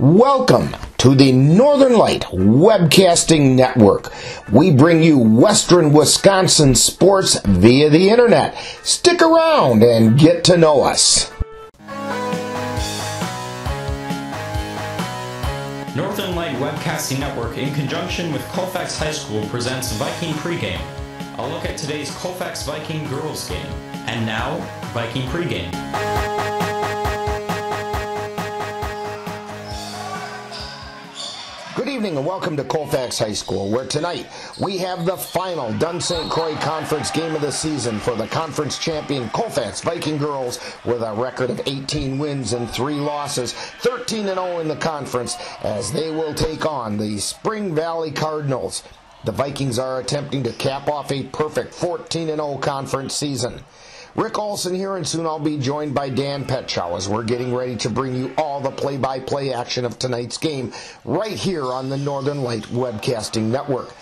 Welcome to the Northern Light Webcasting Network. We bring you Western Wisconsin sports via the internet. Stick around and get to know us. Northern Light Webcasting Network, in conjunction with Colfax High School, presents Viking Pregame. A look at today's Colfax Viking girls game. And now, Viking Pregame. Good evening and welcome to Colfax High School, where tonight we have the final Dunn St. Croix Conference game of the season for the conference champion Colfax Viking girls with a record of 18 wins and 3 losses, 13-0 in the conference, as they will take on the Spring Valley Cardinals. The Vikings are attempting to cap off a perfect 14-0 conference season. Rick Olson here, and soon I'll be joined by Dan Petchow as we're getting ready to bring you all the play-by-play action of tonight's game right here on the Northern Light Webcasting Network.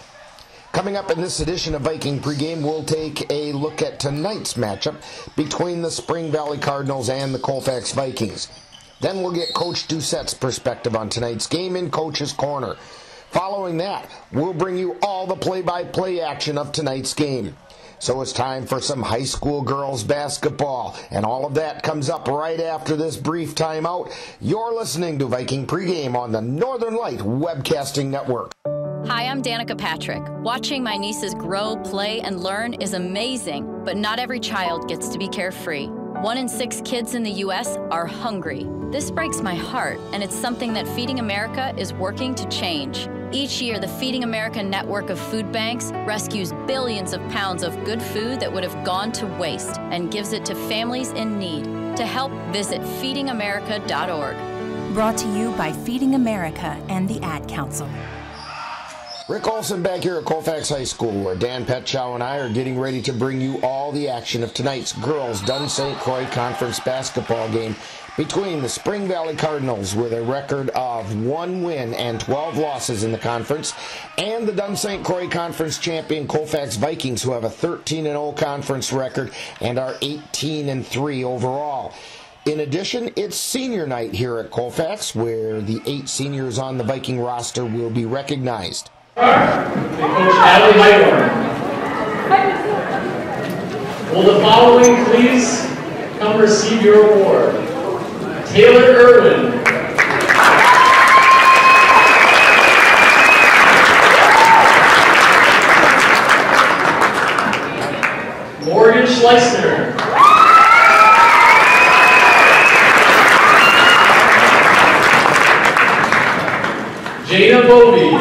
Coming up in this edition of Viking Pregame, we'll take a look at tonight's matchup between the Spring Valley Cardinals and the Colfax Vikings. Then we'll get Coach Doucette's perspective on tonight's game in Coach's Corner. Following that, we'll bring you all the play-by-play action of tonight's game. So it's time for some high school girls basketball, and all of that comes up right after this brief timeout. You're listening to Viking Pregame on the Northern Light Webcasting Network. Hi, I'm Danica Patrick. Watching my nieces grow, play, and learn is amazing, but not every child gets to be carefree. 1 in 6 kids in the U.S. are hungry. This breaks my heart, and it's something that Feeding America is working to change. Each year, the Feeding America network of food banks rescues billions of pounds of good food that would have gone to waste and gives it to families in need. To help, visit feedingamerica.org. Brought to you by Feeding America and the Ad Council. Rick Olson back here at Colfax High School, where Dan Petchow and I are getting ready to bring you all the action of tonight's girls Dunn St. Croix Conference basketball game between the Spring Valley Cardinals with a record of 1 win and 12 losses in the conference, and the Dunn St. Croix Conference champion Colfax Vikings, who have a 13-0 conference record and are 18-3 overall. In addition, it's senior night here at Colfax, where the 8 seniors on the Viking roster will be recognized. And Coach Natalie Highborn. Will the following please come receive your award? Taylor Irwin. Morgan Schleissner. Jana Bovey.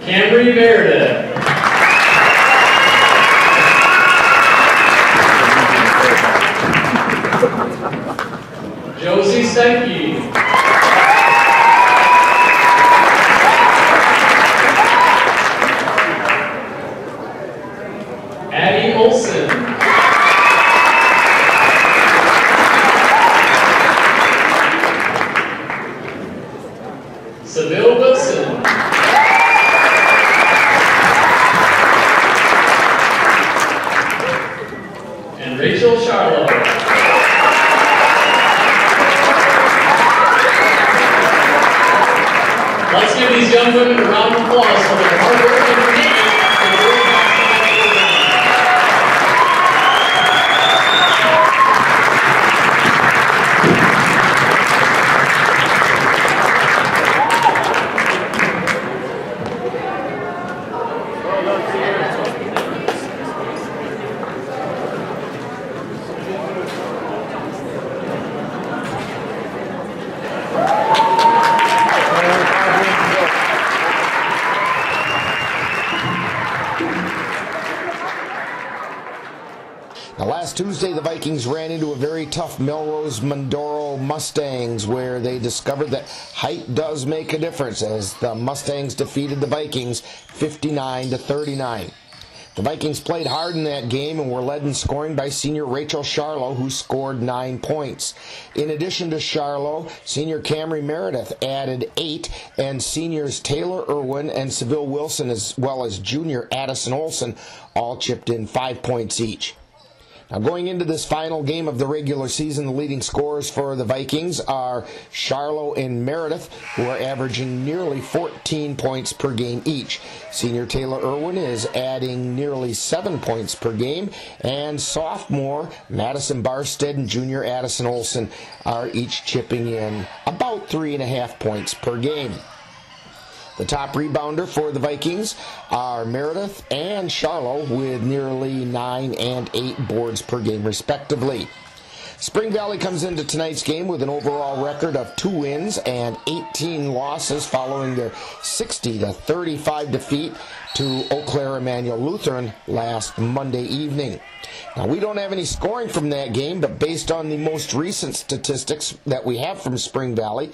Camry Meredith. Josie Stenke. Addie Olson. Seville Wilson. And Rachel Charlotte. Let's give these young women a round of applause for their hard work and commitment to the girls basketball program. Now, last Tuesday, the Vikings ran into a very tough Melrose Mondoro Mustangs, where they discovered that height does make a difference, as the Mustangs defeated the Vikings 59-39. The Vikings played hard in that game and were led in scoring by senior Rachel Charlo, who scored 9 points. In addition to Charlo, senior Camry Meredith added 8, and seniors Taylor Irwin and Seville Wilson, as well as junior Addison Olson, all chipped in 5 points each. Now, going into this final game of the regular season, the leading scorers for the Vikings are Charlo and Meredith, who are averaging nearly 14 points per game each. Senior Taylor Irwin is adding nearly 7 points per game, and sophomore Madison Barstead and junior Addison Olson are each chipping in about 3.5 points per game. The top rebounder for the Vikings are Meredith and Charlo with nearly 9 and 8 boards per game respectively. Spring Valley comes into tonight's game with an overall record of 2 wins and 18 losses following their 60-35 defeat to Eau Claire Emmanuel Lutheran last Monday evening. Now, we don't have any scoring from that game, but based on the most recent statistics that we have from Spring Valley,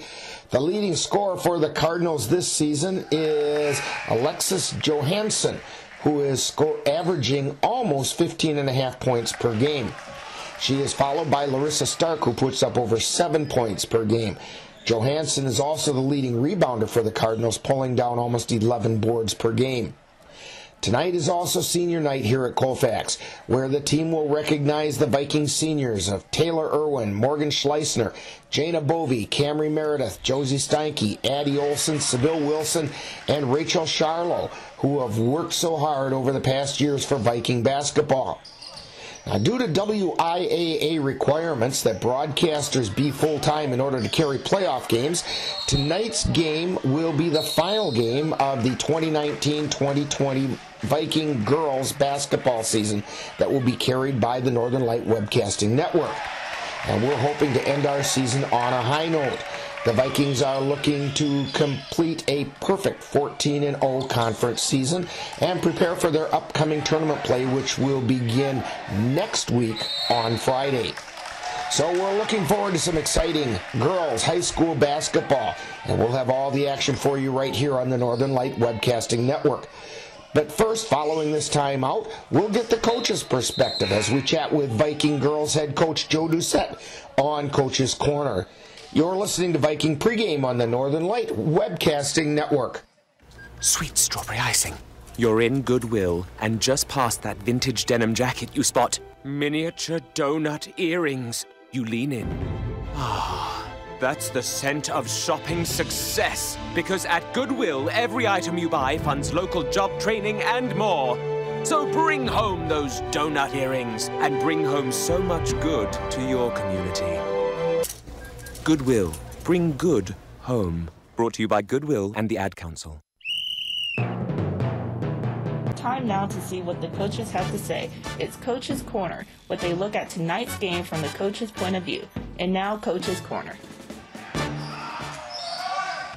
the leading scorer for the Cardinals this season is Alexis Johansson, who is averaging almost 15.5 points per game. She is followed by Larissa Stark, who puts up over 7 points per game. Johansson is also the leading rebounder for the Cardinals, pulling down almost 11 boards per game. Tonight is also senior night here at Colfax, where the team will recognize the Viking seniors of Taylor Irwin, Morgan Schleissner, Jana Bovey, Camry Meredith, Josie Steinke, Addie Olson, Seville Wilson, and Rachel Charlo, who have worked so hard over the past years for Viking basketball. Now, due to WIAA requirements that broadcasters be full-time in order to carry playoff games, tonight's game will be the final game of the 2019-2020 Viking girls basketball season that will be carried by the Northern Light Webcasting Network. And we're hoping to end our season on a high note. The Vikings are looking to complete a perfect 14-0 conference season and prepare for their upcoming tournament play, which will begin next week on Friday. So we're looking forward to some exciting girls high school basketball, and we'll have all the action for you right here on the Northern Light Webcasting Network. But first, following this timeout, we'll get the coach's perspective as we chat with Viking girls head coach Joe Doucette on Coach's Corner. You're listening to Viking Pregame on the Northern Light Webcasting Network. Sweet strawberry icing. You're in Goodwill, and just past that vintage denim jacket you spot miniature donut earrings. You lean in. Ah, that's the scent of shopping success. Because at Goodwill, every item you buy funds local job training and more. So bring home those donut earrings and bring home so much good to your community. Goodwill. Bring good home. Brought to you by Goodwill and the Ad Council. Time now to see what the coaches have to say. It's Coach's Corner, what they look at tonight's game from the coach's point of view. And now, Coach's Corner.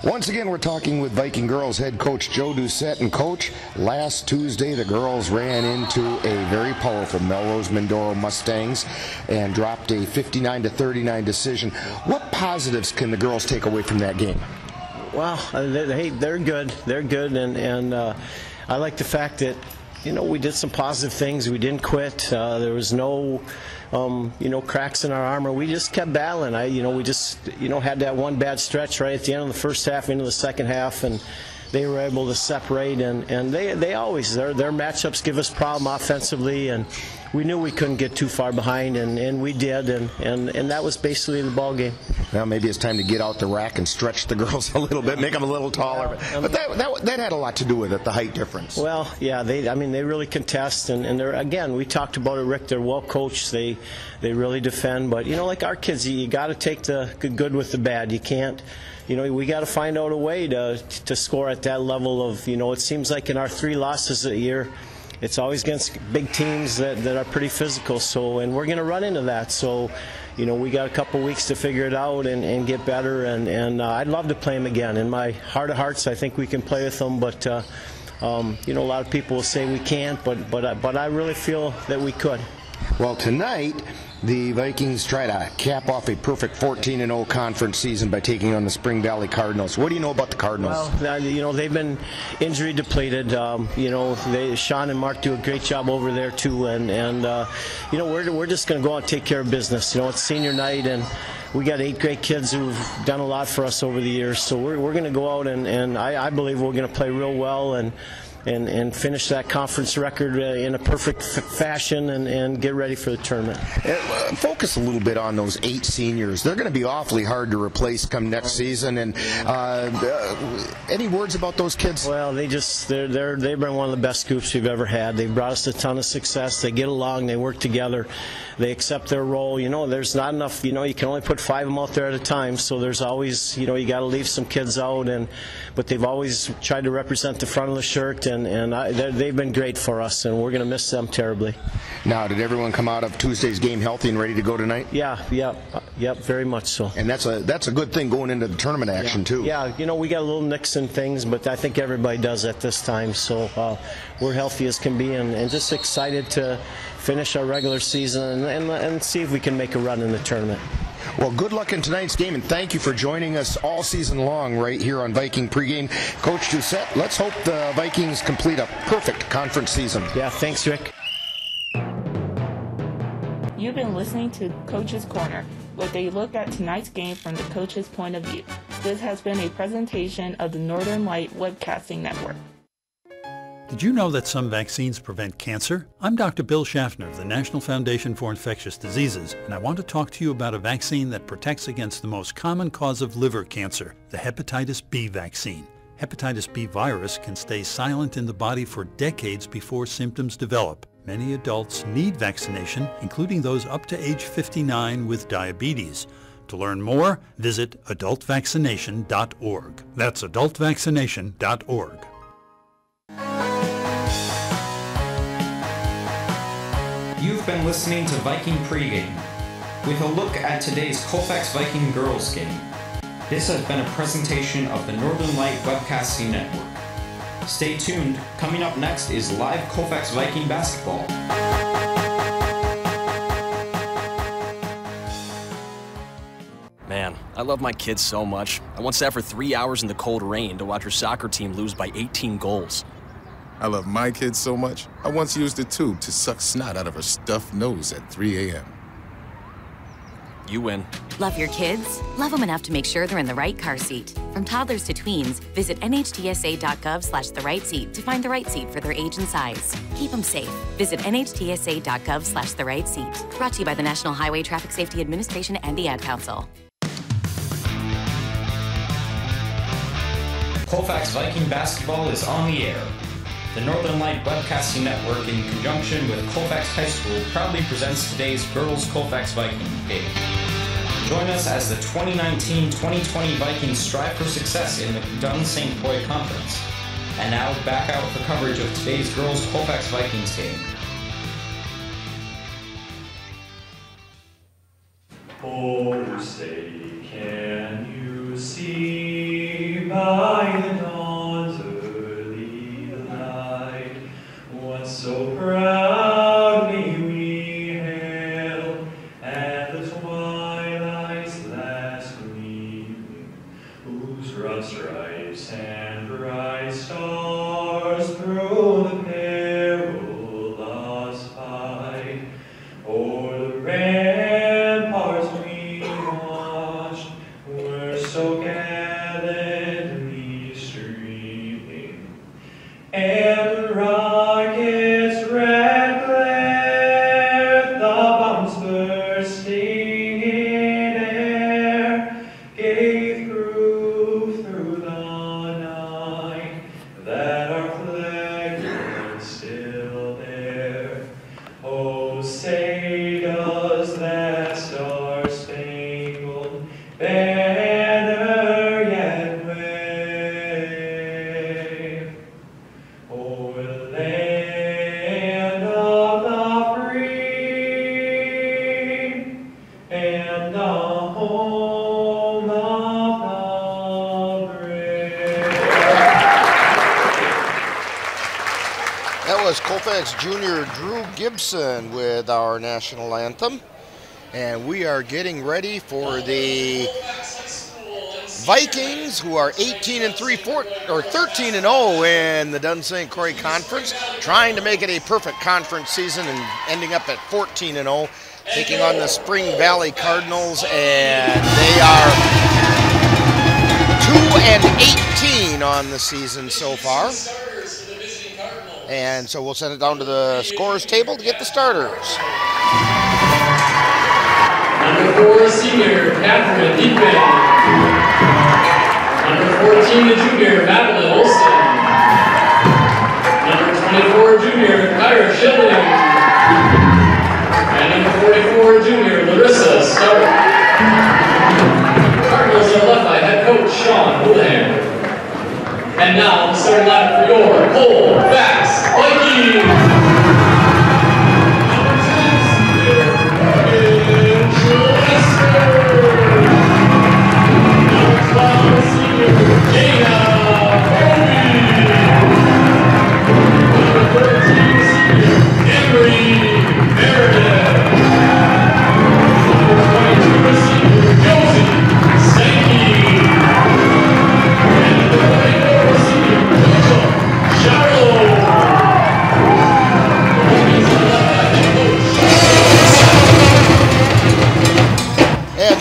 Once again, we're talking with Viking girls head coach Joe Doucette. And Coach, last Tuesday the girls ran into a very powerful Melrose Mindoro Mustangs and dropped a 59-39 decision. What positives can the girls take away from that game? Well, they're good. They're good, and I like the fact that, you know, we did some positive things. We didn't quit. There was no cracks in our armor. We just kept battling. We just, had that one bad stretch right at the end of the first half into the second half, and they were able to separate. And they always, their matchups give us problem offensively, and we knew we couldn't get too far behind, and we did, and that was basically the ball game. Well, maybe it's time to get out the rack and stretch the girls a little bit, make them a little taller. But that had a lot to do with it, the height difference. Well, yeah, they really contest, and they're, again, we talked about it, Rick. They're well coached. They really defend, but like our kids, you got to take the good with the bad. You can't. We got to find out a way to score at that level of. It seems like in our 3 losses a year, it's always against big teams that are pretty physical. So, and we're going to run into that. So, we got a couple weeks to figure it out and get better. And I'd love to play them again. In my heart of hearts, I think we can play with them. But a lot of people will say we can't. But I really feel that we could. Well, tonight, the Vikings try to cap off a perfect 14-0 conference season by taking on the Spring Valley Cardinals. What do you know about the Cardinals? Well, they've been injury depleted. Sean and Mark do a great job over there too, and we're just going to go out and take care of business. It's senior night, and we got 8 great kids who've done a lot for us over the years. So we're going to go out and I believe we're going to play real well and finish that conference record in a perfect fashion and get ready for the tournament. Focus a little bit on those 8 seniors. They're going to be awfully hard to replace come next season. And any words about those kids? Well, they've been one of the best groups we've ever had. They've brought us a ton of success. They get along. They work together. They accept their role. There's not enough. You can only put 5 of them out there at a time. So there's always, you got to leave some kids out. But they've always tried to represent the front of the shirt. They've been great for us, and we're going to miss them terribly. Now, did everyone come out of Tuesday's game healthy and ready to go tonight? Yeah, very much so. And that's a good thing going into the tournament action too. Yeah, we got a little nicks and things, but I think everybody does at this time. So we're healthy as can be, and just excited to finish our regular season and see if we can make a run in the tournament. Well, good luck in tonight's game, and thank you for joining us all season long right here on Viking Pregame. Coach Doucette, let's hope the Vikings complete a perfect conference season. Yeah, thanks, Rick. You've been listening to Coach's Corner, where they look at tonight's game from the coach's point of view. This has been a presentation of the Northern Light Webcasting Network. Did you know that some vaccines prevent cancer? I'm Dr. Bill Schaffner of the National Foundation for Infectious Diseases, and I want to talk to you about a vaccine that protects against the most common cause of liver cancer, the hepatitis B vaccine. Hepatitis B virus can stay silent in the body for decades before symptoms develop. Many adults need vaccination, including those up to age 59 with diabetes. To learn more, visit adultvaccination.org. That's adultvaccination.org. You've been listening to Viking Pregame, with a look at today's Colfax Viking girls game. This has been a presentation of the Northern Light Webcasting Network. Stay tuned. Coming up next is live Colfax Viking basketball. Man, I love my kids so much. I once sat for 3 hours in the cold rain to watch her soccer team lose by 18 goals. I love my kids so much, I once used a tube to suck snot out of her stuffed nose at 3 a.m. You win. Love your kids? Love them enough to make sure they're in the right car seat. From toddlers to tweens, visit nhtsa.gov/therightseat to find the right seat for their age and size. Keep them safe. Visit nhtsa.gov/therightseat. Brought to you by the National Highway Traffic Safety Administration and the Ad Council. Colfax Viking basketball is on the air. The Northern Light Webcasting Network, in conjunction with Colfax High School, proudly presents today's girls Colfax Viking game. Join us as the 2019-2020 Vikings strive for success in the Dun St. Croix Conference. And now, back out for coverage of today's girls Colfax Vikings game. Oh, say, can you see by the dawn's early light what so proudly we hailed at the twilight's last gleaming, whose rough stripes and bright stars through the perilous fight o'er the ramparts we watched were so gallantly streaming, and the rockets' red glare, the bombs bursting in air, gave proof through the night that our flag was still there. Oh, say does that star-spangled banner yet wave o'er the land of the free and the home of the brave? That is Colfax Junior Drew Gibson with our national anthem. And we are getting ready for the Vikings, who are 13-0 in the Dun St. Croix Conference, trying to make it a perfect conference season and ending up at 14-0, taking on the Spring Valley Cardinals, and they are 2-18 on the season so far. And so we'll send it down to the scorers table to get the starters. Number 4, senior Catherine Deepman. Number 14, the junior Madeline Olson. Number 24, junior Kyra Schilling. And number 44, junior Larissa Stark. Cardinals are led by head coach Sean Houlihan. And now the starting lineup for your Colfax Vikings.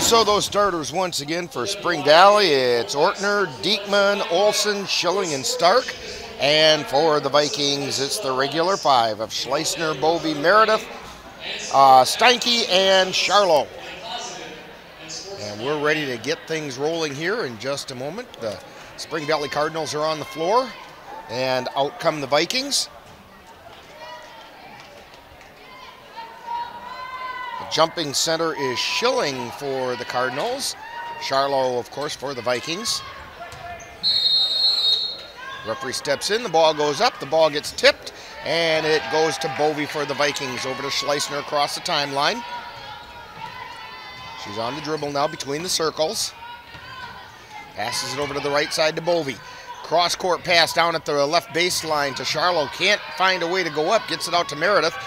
So those starters once again for Spring Valley, it's Ortner, Diekman, Olson, Schilling, and Stark. And for the Vikings, it's the regular 5 of Schleisner, Bovey, Meredith, Steinke, and Charlo. And we're ready to get things rolling here in just a moment. The Spring Valley Cardinals are on the floor, and out come the Vikings. Jumping center is Schilling for the Cardinals. Charlo, of course, for the Vikings. Referee steps in, the ball goes up, the ball gets tipped, and it goes to Bovey for the Vikings. Over to Schleisner across the timeline. She's on the dribble now between the circles. Passes it over to the right side to Bovey. Cross-court pass down at the left baseline to Charlo. Can't find a way to go up, gets it out to Meredith.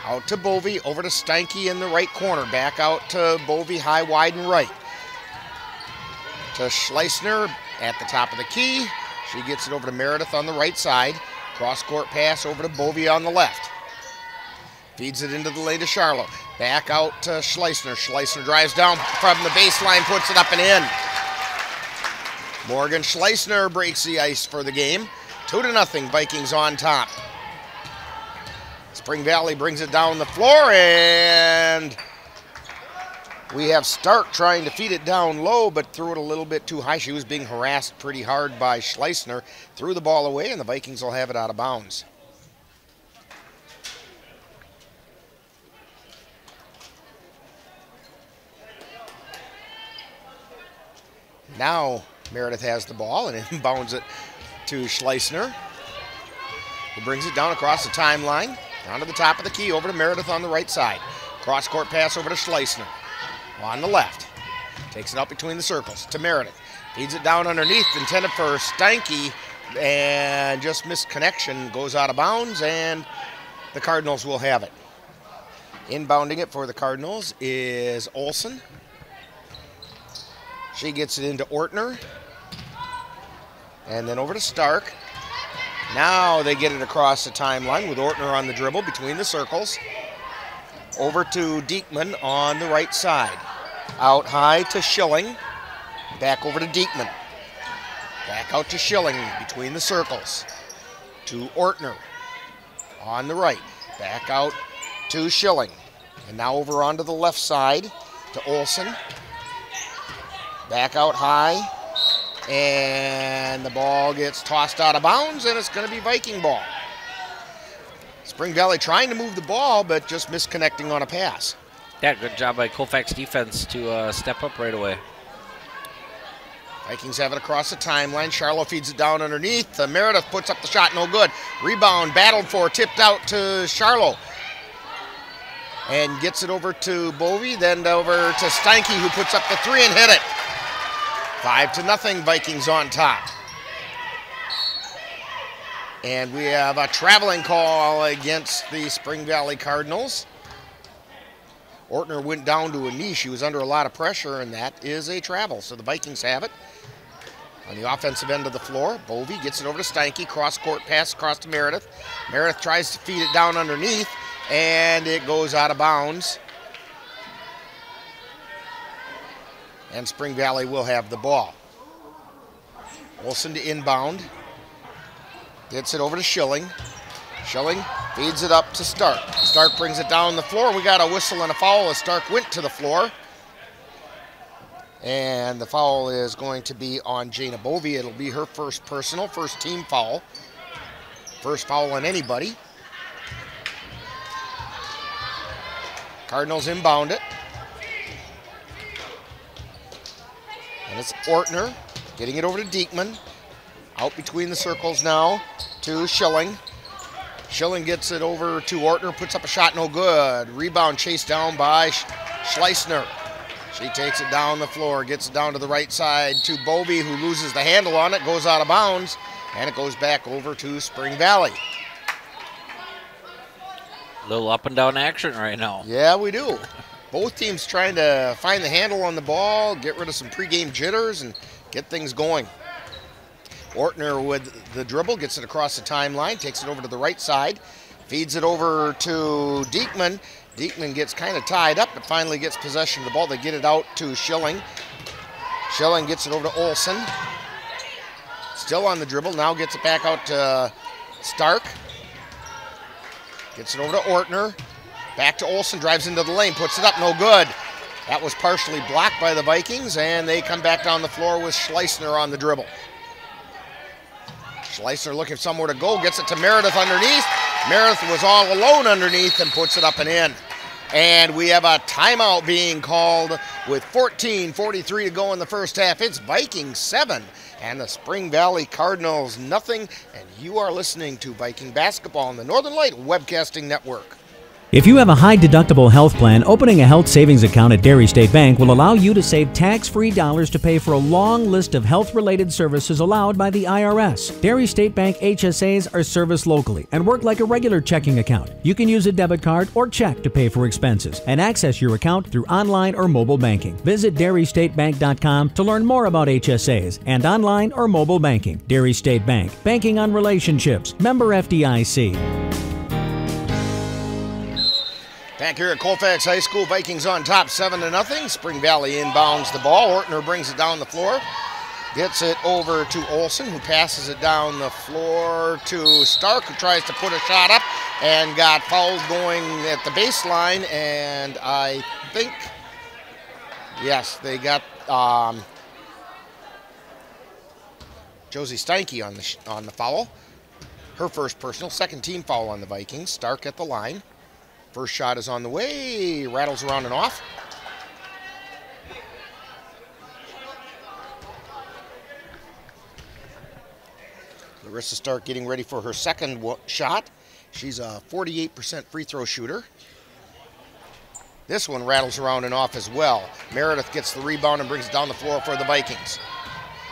Out to Bovey, over to Steinke in the right corner. Back out to Bovey, high, wide, and right. To Schleisner at the top of the key. She gets it over to Meredith on the right side. Cross-court pass over to Bovey on the left. Feeds it into the lane to Charlo. Back out to Schleisner. Schleisner drives down from the baseline, puts it up and in. Morgan Schleisner breaks the ice for the game. 2-0, Vikings on top. Spring Valley brings it down the floor, and we have Stark trying to feed it down low, but threw it a little bit too high. She was being harassed pretty hard by Schleisner. Threw the ball away, and the Vikings will have it out of bounds. Now Meredith has the ball and inbounds it to Schleisner, who brings it down across the timeline. Down to the top of the key, over to Meredith on the right side. Cross-court pass over to Schleisner on the left. Takes it out between the circles to Meredith. Feeds it down underneath, intended for Steinke, and just missed connection. Goes out of bounds, and the Cardinals will have it. Inbounding it for the Cardinals is Olson. She gets it into Ortner. And then over to Stark. Now they get it across the timeline with Ortner on the dribble between the circles. Over to Diekman on the right side. Out high to Schilling. Back over to Diekman. Back out to Schilling between the circles. To Ortner on the right. Back out to Schilling. And now over onto the left side to Olson. Back out high. And the ball gets tossed out of bounds, and it's going to be Viking ball. Spring Valley trying to move the ball, but just misconnecting on a pass. Yeah, good job by Colfax defense to step up right away. Vikings have it across the timeline. Charlo feeds it down underneath. Meredith puts up the shot, no good. Rebound, battled for, tipped out to Charlo. And gets it over to Bovey, then over to Steinke, who puts up the 3 and hit it. 5-0, Vikings on top. And we have a traveling call against the Spring Valley Cardinals. Ortner went down to a knee. She was under a lot of pressure, and that is a travel. So the Vikings have it. On the offensive end of the floor, Bovey gets it over to Steinke. Cross-court pass across to Meredith. Meredith tries to feed it down underneath, and it goes out of bounds. And Spring Valley will have the ball. Olsen to inbound. Gets it over to Schilling. Schilling feeds it up to Stark. Stark brings it down the floor. We got a whistle and a foul as Stark went to the floor. And the foul is going to be on Jana Bovey. It'll be her first personal, first team foul. First foul on anybody. Cardinals inbound it. And it's Ortner getting it over to Diekman. Out between the circles now to Schilling. Schilling gets it over to Ortner, puts up a shot, no good. Rebound chased down by Schleisner. She takes it down the floor, gets it down to the right side to Bovey, who loses the handle on it, goes out of bounds, and it goes back over to Spring Valley. A little up and down action right now. Yeah, we do. Both teams trying to find the handle on the ball, get rid of some pregame jitters, and get things going. Ortner with the dribble, gets it across the timeline, takes it over to the right side, feeds it over to Diekman. Diekman gets kind of tied up, but finally gets possession of the ball. They get it out to Schilling. Schilling gets it over to Olsen. Still on the dribble, now gets it back out to Stark. Gets it over to Ortner. Back to Olsen, drives into the lane, puts it up, no good. That was partially blocked by the Vikings, and they come back down the floor with Schleisner on the dribble. Schleisner looking somewhere to go, gets it to Meredith underneath. Meredith was all alone underneath and puts it up and in. And we have a timeout being called with 14:43 to go in the first half. It's Vikings 7 and the Spring Valley Cardinals nothing. And you are listening to Viking Basketball on the Northern Light Webcasting Network. If you have a high-deductible health plan, opening a health savings account at Dairy State Bank will allow you to save tax-free dollars to pay for a long list of health-related services allowed by the IRS. Dairy State Bank HSAs are serviced locally and work like a regular checking account. You can use a debit card or check to pay for expenses and access your account through online or mobile banking. Visit DairyStateBank.com to learn more about HSAs and online or mobile banking. Dairy State Bank, banking on relationships. Member FDIC. Back here at Colfax High School, Vikings on top 7-0. Spring Valley inbounds the ball. Ortner brings it down the floor. Gets it over to Olsen, who passes it down the floor to Stark, who tries to put a shot up and got fouled going at the baseline. And I think, yes, they got Josie Steinke on the foul. Her first personal, second team foul on the Vikings. Stark at the line. First shot is on the way, rattles around and off. Larissa Stark getting ready for her second shot. She's a 48% free throw shooter. This one rattles around and off as well. Meredith gets the rebound and brings it down the floor for the Vikings.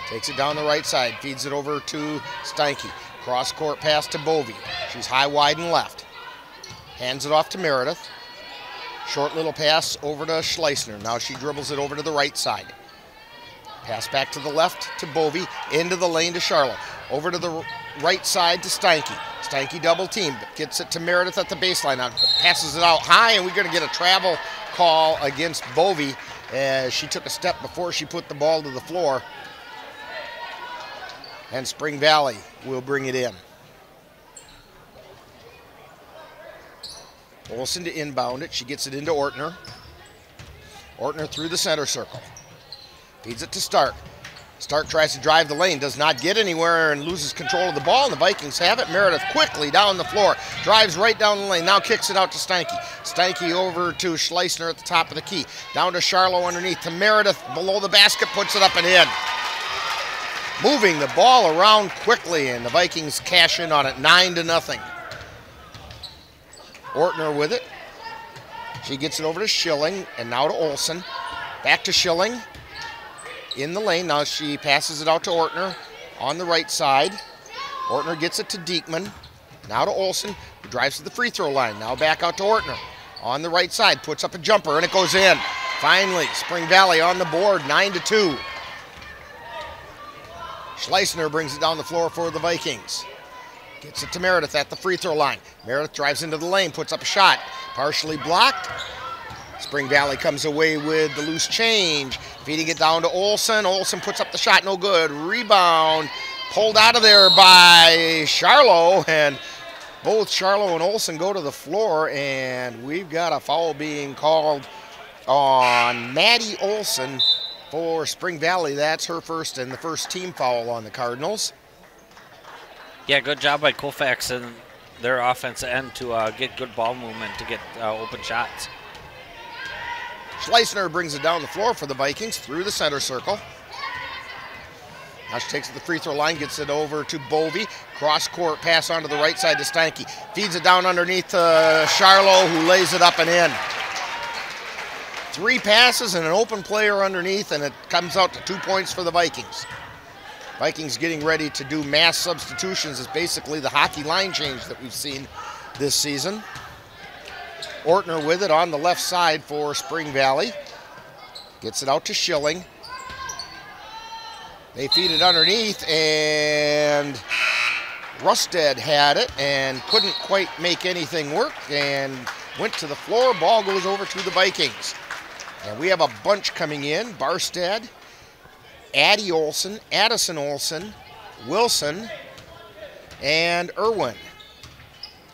Takes it down the right side, feeds it over to Steinke. Cross-court pass to Bovey. She's high, wide, and left. Hands it off to Meredith. Short little pass over to Schleisner. Now she dribbles it over to the right side. Pass back to the left to Bovey. Into the lane to Charlotte. Over to the right side to Steinke. Steinke double team. Gets it to Meredith at the baseline. Now passes it out high, and we're going to get a travel call against Bovey as she took a step before she put the ball to the floor. And Spring Valley will bring it in. Olsen to inbound it. She gets it into Ortner. Ortner through the center circle. Feeds it to Stark. Stark tries to drive the lane, does not get anywhere and loses control of the ball, and the Vikings have it. Meredith quickly down the floor, drives right down the lane, now kicks it out to Steinke. Steinke over to Schleisner at the top of the key. Down to Charlo underneath to Meredith below the basket, puts it up and in. Moving the ball around quickly, and the Vikings cash in on it, 9-0. Ortner with it. She gets it over to Schilling, and now to Olsen. Back to Schilling. In the lane, now she passes it out to Ortner on the right side. Ortner gets it to Diekman. Now to Olsen, who drives to the free throw line. Now back out to Ortner. On the right side, puts up a jumper, and it goes in. Finally, Spring Valley on the board, 9-2. Schleisner brings it down the floor for the Vikings. Gets it to Meredith at the free throw line. Meredith drives into the lane, puts up a shot. Partially blocked. Spring Valley comes away with the loose change. Feeding it down to Olsen. Olsen puts up the shot, no good. Rebound. Pulled out of there by Charlo, and both Charlo and Olsen go to the floor, and we've got a foul being called on Maddie Olsen for Spring Valley. That's her first and the first team foul on the Cardinals. Yeah, good job by Colfax and their offense end to get good ball movement to get open shots. Schleisner brings it down the floor for the Vikings through the center circle. Now she takes it to the free throw line, gets it over to Bovey. Cross court pass onto the right side to Steinke. Feeds it down underneath to Charlo, who lays it up and in. 3 passes and an open player underneath, and it comes out to 2 points for the Vikings. Vikings getting ready to do mass substitutions is basically the hockey line change that we've seen this season. Ortner with it on the left side for Spring Valley. Gets it out to Schilling. They feed it underneath, and Rusted had it and couldn't quite make anything work and went to the floor. Ball goes over to the Vikings. And we have a bunch coming in. Barstead, Addie Olsen, Addison Olsen, Wilson, and Irwin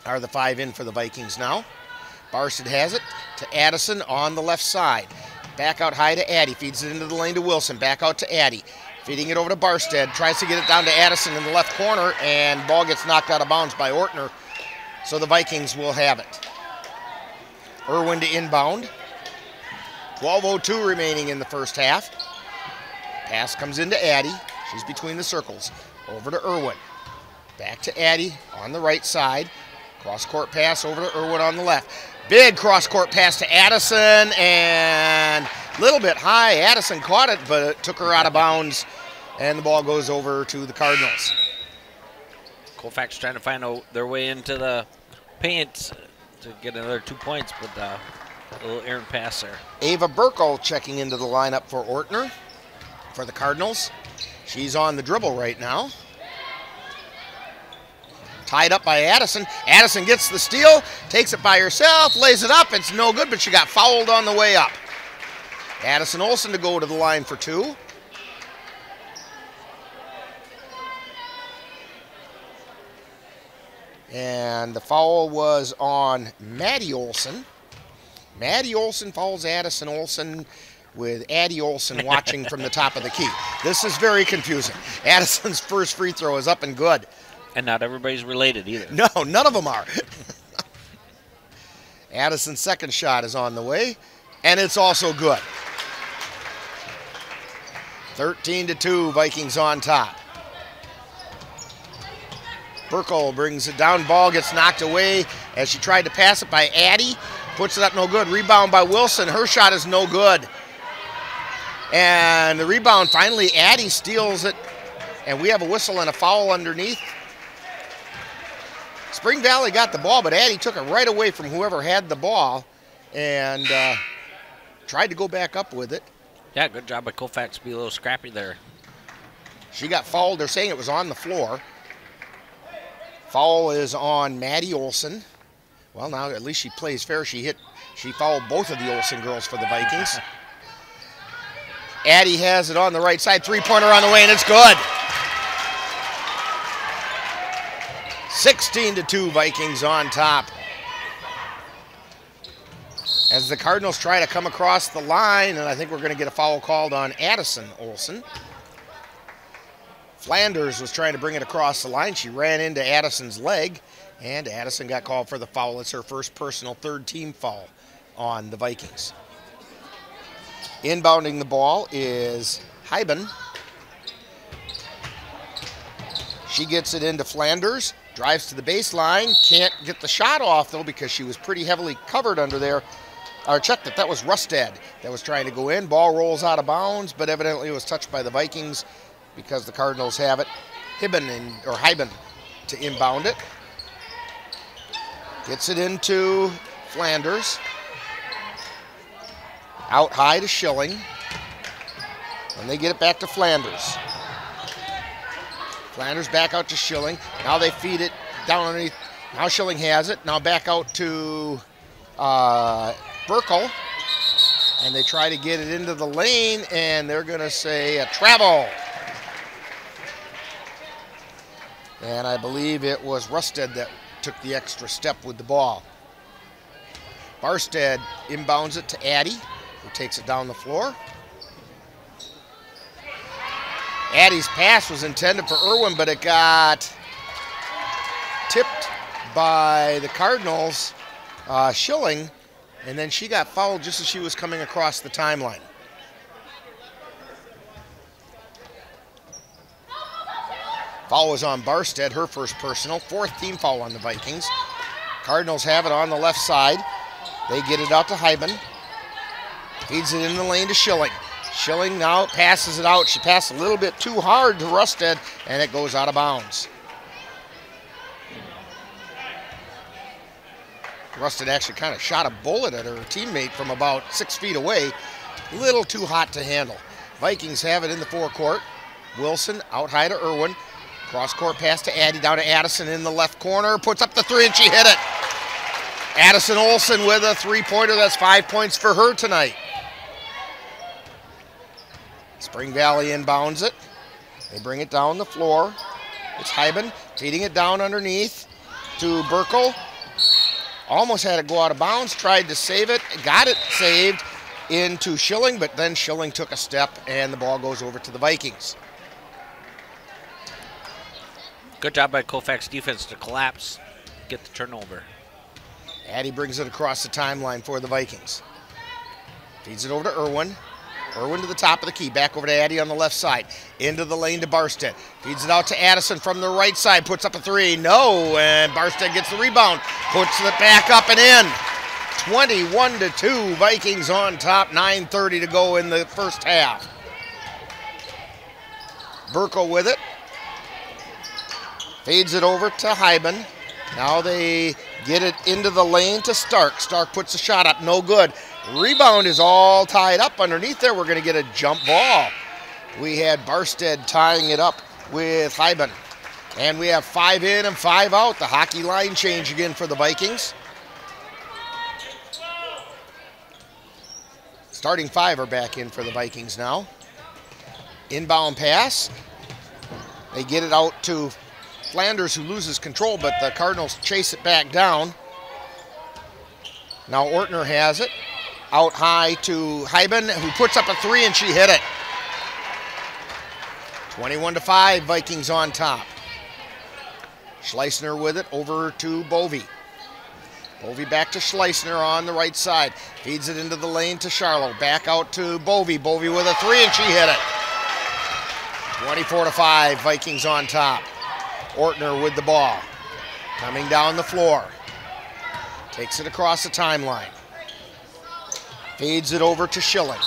are the 5 in for the Vikings now. Barstead has it to Addison on the left side. Back out high to Addie. Feeds it into the lane to Wilson. Back out to Addie. Feeding it over to Barstead. Tries to get it down to Addison in the left corner, and ball gets knocked out of bounds by Ortner. So the Vikings will have it. Irwin to inbound. 12:02 remaining in the first half. Pass comes into Addie. She's between the circles. Over to Irwin. Back to Addie on the right side. Cross-court pass over to Irwin on the left. Big cross-court pass to Addison, and a little bit high. Addison caught it, but it took her out of bounds, and the ball goes over to the Cardinals. Colfax trying to find their way into the paint to get another 2 points, but a little errant pass there. Ava Burkle checking into the lineup for Ortner for the Cardinals. She's on the dribble right now. Tied up by Addison. Addison gets the steal, takes it by herself, lays it up. It's no good, but she got fouled on the way up. Addison Olsen to go to the line for 2. And the foul was on Maddie Olsen. Maddie Olsen fouls Addison Olsen with Addie Olsen watching from the top of the key. This is very confusing. Addison's first free throw is up and good. And not everybody's related either. No, none of them are. Addison's second shot is on the way, and it's also good. 13-2, Vikings on top. Burkle brings it down. Ball gets knocked away as she tried to pass it by Addie. Puts it up, no good. Rebound by Wilson. Her shot is no good. And the rebound, finally, Addie steals it, and we have a whistle and a foul underneath. Spring Valley got the ball, but Addie took it right away from whoever had the ball and tried to go back up with it. Yeah, good job by Colfax to be a little scrappy there. She got fouled. They're saying it was on the floor. Foul is on Maddie Olsen. Well, now at least she plays fair. She fouled both of the Olsen girls for the Vikings. Addie has it on the right side. Three-pointer on the way, and it's good. 16-2, Vikings on top. As the Cardinals try to come across the line, and I think we're going to get a foul called on Addison Olsen. Flanders was trying to bring it across the line. She ran into Addison's leg, and Addison got called for the foul. It's her first personal third-team foul on the Vikings. Inbounding the ball is Hyben. She gets it into Flanders, drives to the baseline, can't get the shot off, though, because she was pretty heavily covered under there. Or checked it, that was Rustad that was trying to go in. Ball rolls out of bounds, but evidently it was touched by the Vikings because the Cardinals have it. Hyben to inbound it. Gets it into Flanders. Out high to Schilling. And they get it back to Flanders. Flanders back out to Schilling. Now they feed it down underneath. Now Schilling has it. Now back out to Burkle. And they try to get it into the lane, and they're going to say a travel. And I believe it was Rusted that took the extra step with the ball. Barstead inbounds it to Addy, who takes it down the floor. Addy's pass was intended for Irwin, but it got tipped by the Cardinals, Schilling, and then she got fouled just as she was coming across the timeline. Foul was on Barstead, her first personal, 4th team foul on the Vikings. Cardinals have it on the left side. They get it out to Hyben. Feeds it in the lane to Schilling. Schilling now passes it out. She passed a little bit too hard to Rusted, and it goes out of bounds. Rusted actually kind of shot a bullet at her teammate from about 6 feet away. A little too hot to handle. Vikings have it in the forecourt. Wilson out high to Irwin. Cross-court pass to Addy, down to Addison in the left corner. Puts up the 3, and she hit it. Addison Olsen with a 3-pointer. That's 5 points for her tonight. Spring Valley inbounds it. They bring it down the floor. It's Hyben feeding it down underneath to Burkle. Almost had it go out of bounds, tried to save it, got it saved into Schilling, but then Schilling took a step and the ball goes over to the Vikings. Good job by Colfax defense to collapse, get the turnover. Addy brings it across the timeline for the Vikings. Feeds it over to Irwin. Irwin to the top of the key, back over to Addy on the left side. Into the lane to Barstead. Feeds it out to Addison from the right side, puts up a 3. No, and Barstead gets the rebound. Puts it back up and in. 21-2, Vikings on top, 9:30 to go in the first half. Burkle with it. Feeds it over to Hyben. Now they get it into the lane to Stark. Stark puts a shot up, no good. Rebound is all tied up underneath there. We're going to get a jump ball. We had Barstead tying it up with Hyben. And we have 5 in and 5 out. The hockey line change again for the Vikings. Starting 5 are back in for the Vikings now. Inbound pass. They get it out to Flanders, who loses control, but the Cardinals chase it back down. Now Ortner has it. Out high to Hyben, who puts up a 3, and she hit it. 21-5, Vikings on top. Schleisner with it over to Bovey. Bovey back to Schleisner on the right side. Feeds it into the lane to Charlo. Back out to Bovey. Bovey with a 3, and she hit it. 24-5, Vikings on top. Ortner with the ball. Coming down the floor. Takes it across the timeline. Feeds it over to Schilling.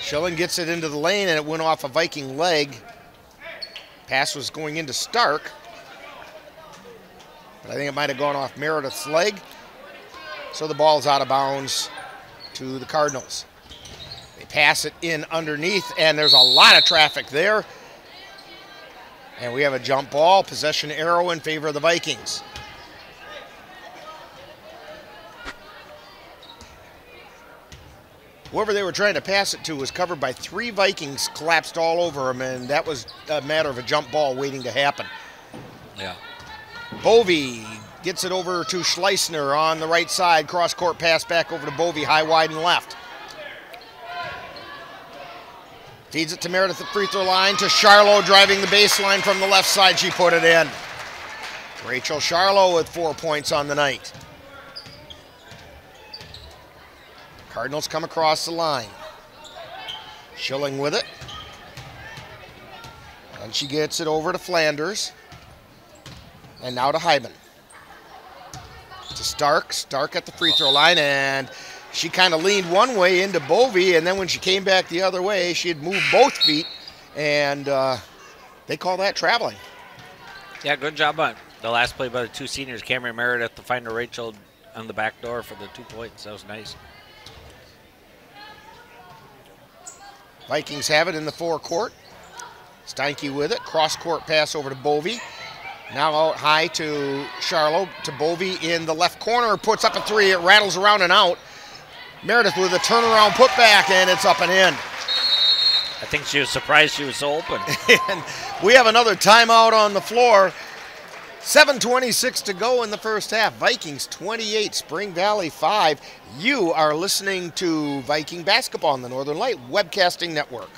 Schilling gets it into the lane, and it went off a Viking leg. Pass was going into Stark. But I think it might have gone off Meredith's leg. So the ball's out of bounds to the Cardinals. They pass it in underneath, and there's a lot of traffic there. And we have a jump ball, possession arrow in favor of the Vikings. Whoever they were trying to pass it to was covered by 3 Vikings, collapsed all over him, and that was a matter of a jump ball waiting to happen. Yeah. Bovey gets it over to Schleisner on the right side. Cross-court pass back over to Bovey, high, wide, and left. Feeds it to Meredith at the free throw line, to Charlo driving the baseline from the left side. She put it in. Rachel Charlo with 4 points on the night. Cardinals come across the line. Schilling with it. And she gets it over to Flanders. And now to Hyben. To Stark. Stark at the free throw line, and she kind of leaned one way into Bovey, and then when she came back the other way, she had moved both feet, and they call that traveling. Yeah, good job on The last play by the two seniors, Cameron Meredith to find a Rachel on the back door for the 2 points. That was nice. Vikings have it in the forecourt. Steinke with it. Cross-court pass over to Bovey. Now out high to Charlo. To Bovey in the left corner. Puts up a three. It rattles around and out. Meredith with a turnaround putback, and it's up and in. I think she was surprised she was so open. And we have another timeout on the floor. 7:26 to go in the first half. Vikings 28, Spring Valley 5. You are listening to Viking basketball on the Northern Light Webcasting Network.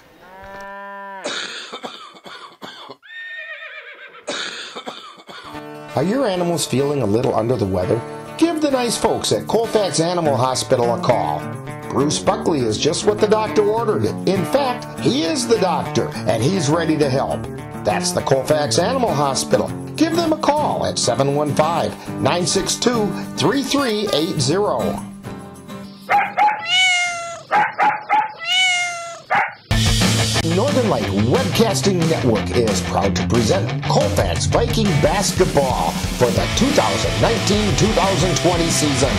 Are your animals feeling a little under the weather? Give the nice folks at Colfax Animal Hospital a call. Bruce Buckley is just what the doctor ordered. In fact, he is the doctor, and he's ready to help. That's the Colfax Animal Hospital. Give them a call at 715-962-3380. Northern Light Webcasting Network is proud to present Colfax Viking basketball for the 2019-2020 season.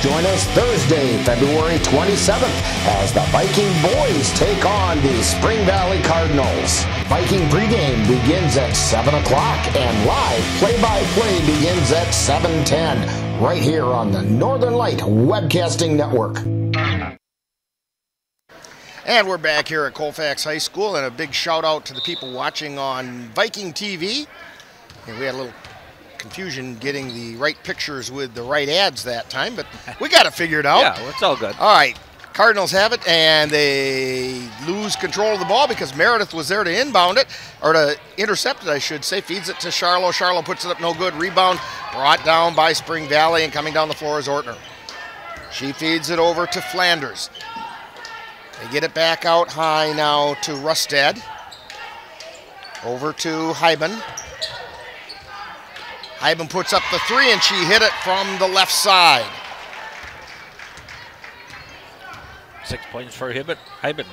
Join us Thursday, February 27th, as the Viking boys take on the Spring Valley Cardinals. Viking pregame begins at 7 o'clock, and live play-by-play begins at 7:10, right here on the Northern Light Webcasting Network. And we're back here at Colfax High School, and a big shout out to the people watching on Viking TV. And we had a little confusion getting the right pictures with the right ads that time, but we got it figured out. Yeah, it's all good. All right, Cardinals have it, and they lose control of the ball because Meredith was there to inbound it, or to intercept it, I should say. Feeds it to Charlo. Charlo puts it up, no good. Rebound brought down by Spring Valley, and coming down the floor is Ortner. She feeds it over to Flanders. They get it back out high now to Rustad. Over to Hyben. Hyben puts up the three, and she hit it from the left side. 6 points for Hyben.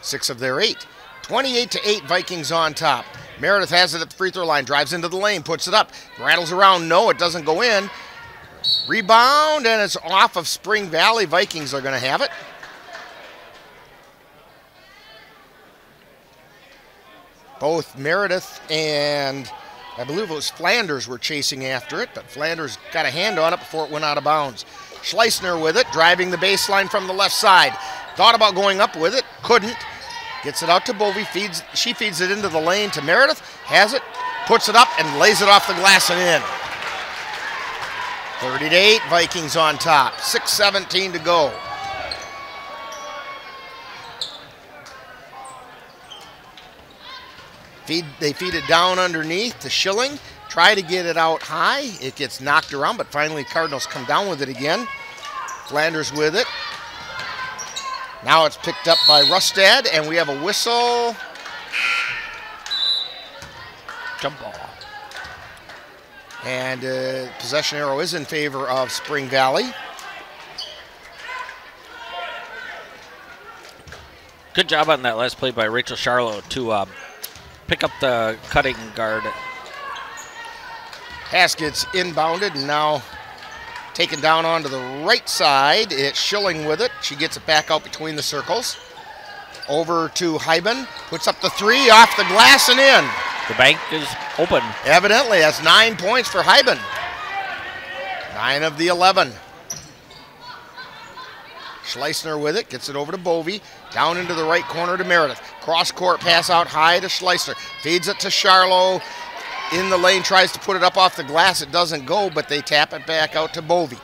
6 of their 8. 28-8, Vikings on top. Meredith has it at the free throw line, drives into the lane, puts it up, rattles around. No, it doesn't go in. Rebound, and it's off of Spring Valley. Vikings are going to have it. Both Meredith and I believe it was Flanders were chasing after it, but Flanders got a hand on it before it went out of bounds. Schleissner with it, driving the baseline from the left side. Thought about going up with it, couldn't. Gets it out to Bovey, she feeds it into the lane to Meredith, has it, puts it up, and lays it off the glass and in. 30-8, Vikings on top, 6:17 to go. They feed it down underneath to Schilling. Try to get it out high. It gets knocked around, but finally Cardinals come down with it again. Flanders with it. Now it's picked up by Rustad, and we have a whistle. Jump ball. And possession arrow is in favor of Spring Valley. Good job on that last play by Rachel Charlo to pick up the cutting guard. Pass gets inbounded, and now taken down onto the right side. It's Schilling with it. She gets it back out between the circles. Over to Hyben. Puts up the three, off the glass and in. The bank is open. Evidently, that's 9 points for Hyben. 9 of the 11. Schleissner with it, gets it over to Bovey, down into the right corner to Meredith. Cross-court pass out high to Schleissner. Feeds it to Charlo. In the lane, tries to put it up off the glass. It doesn't go, but they tap it back out to Bovey.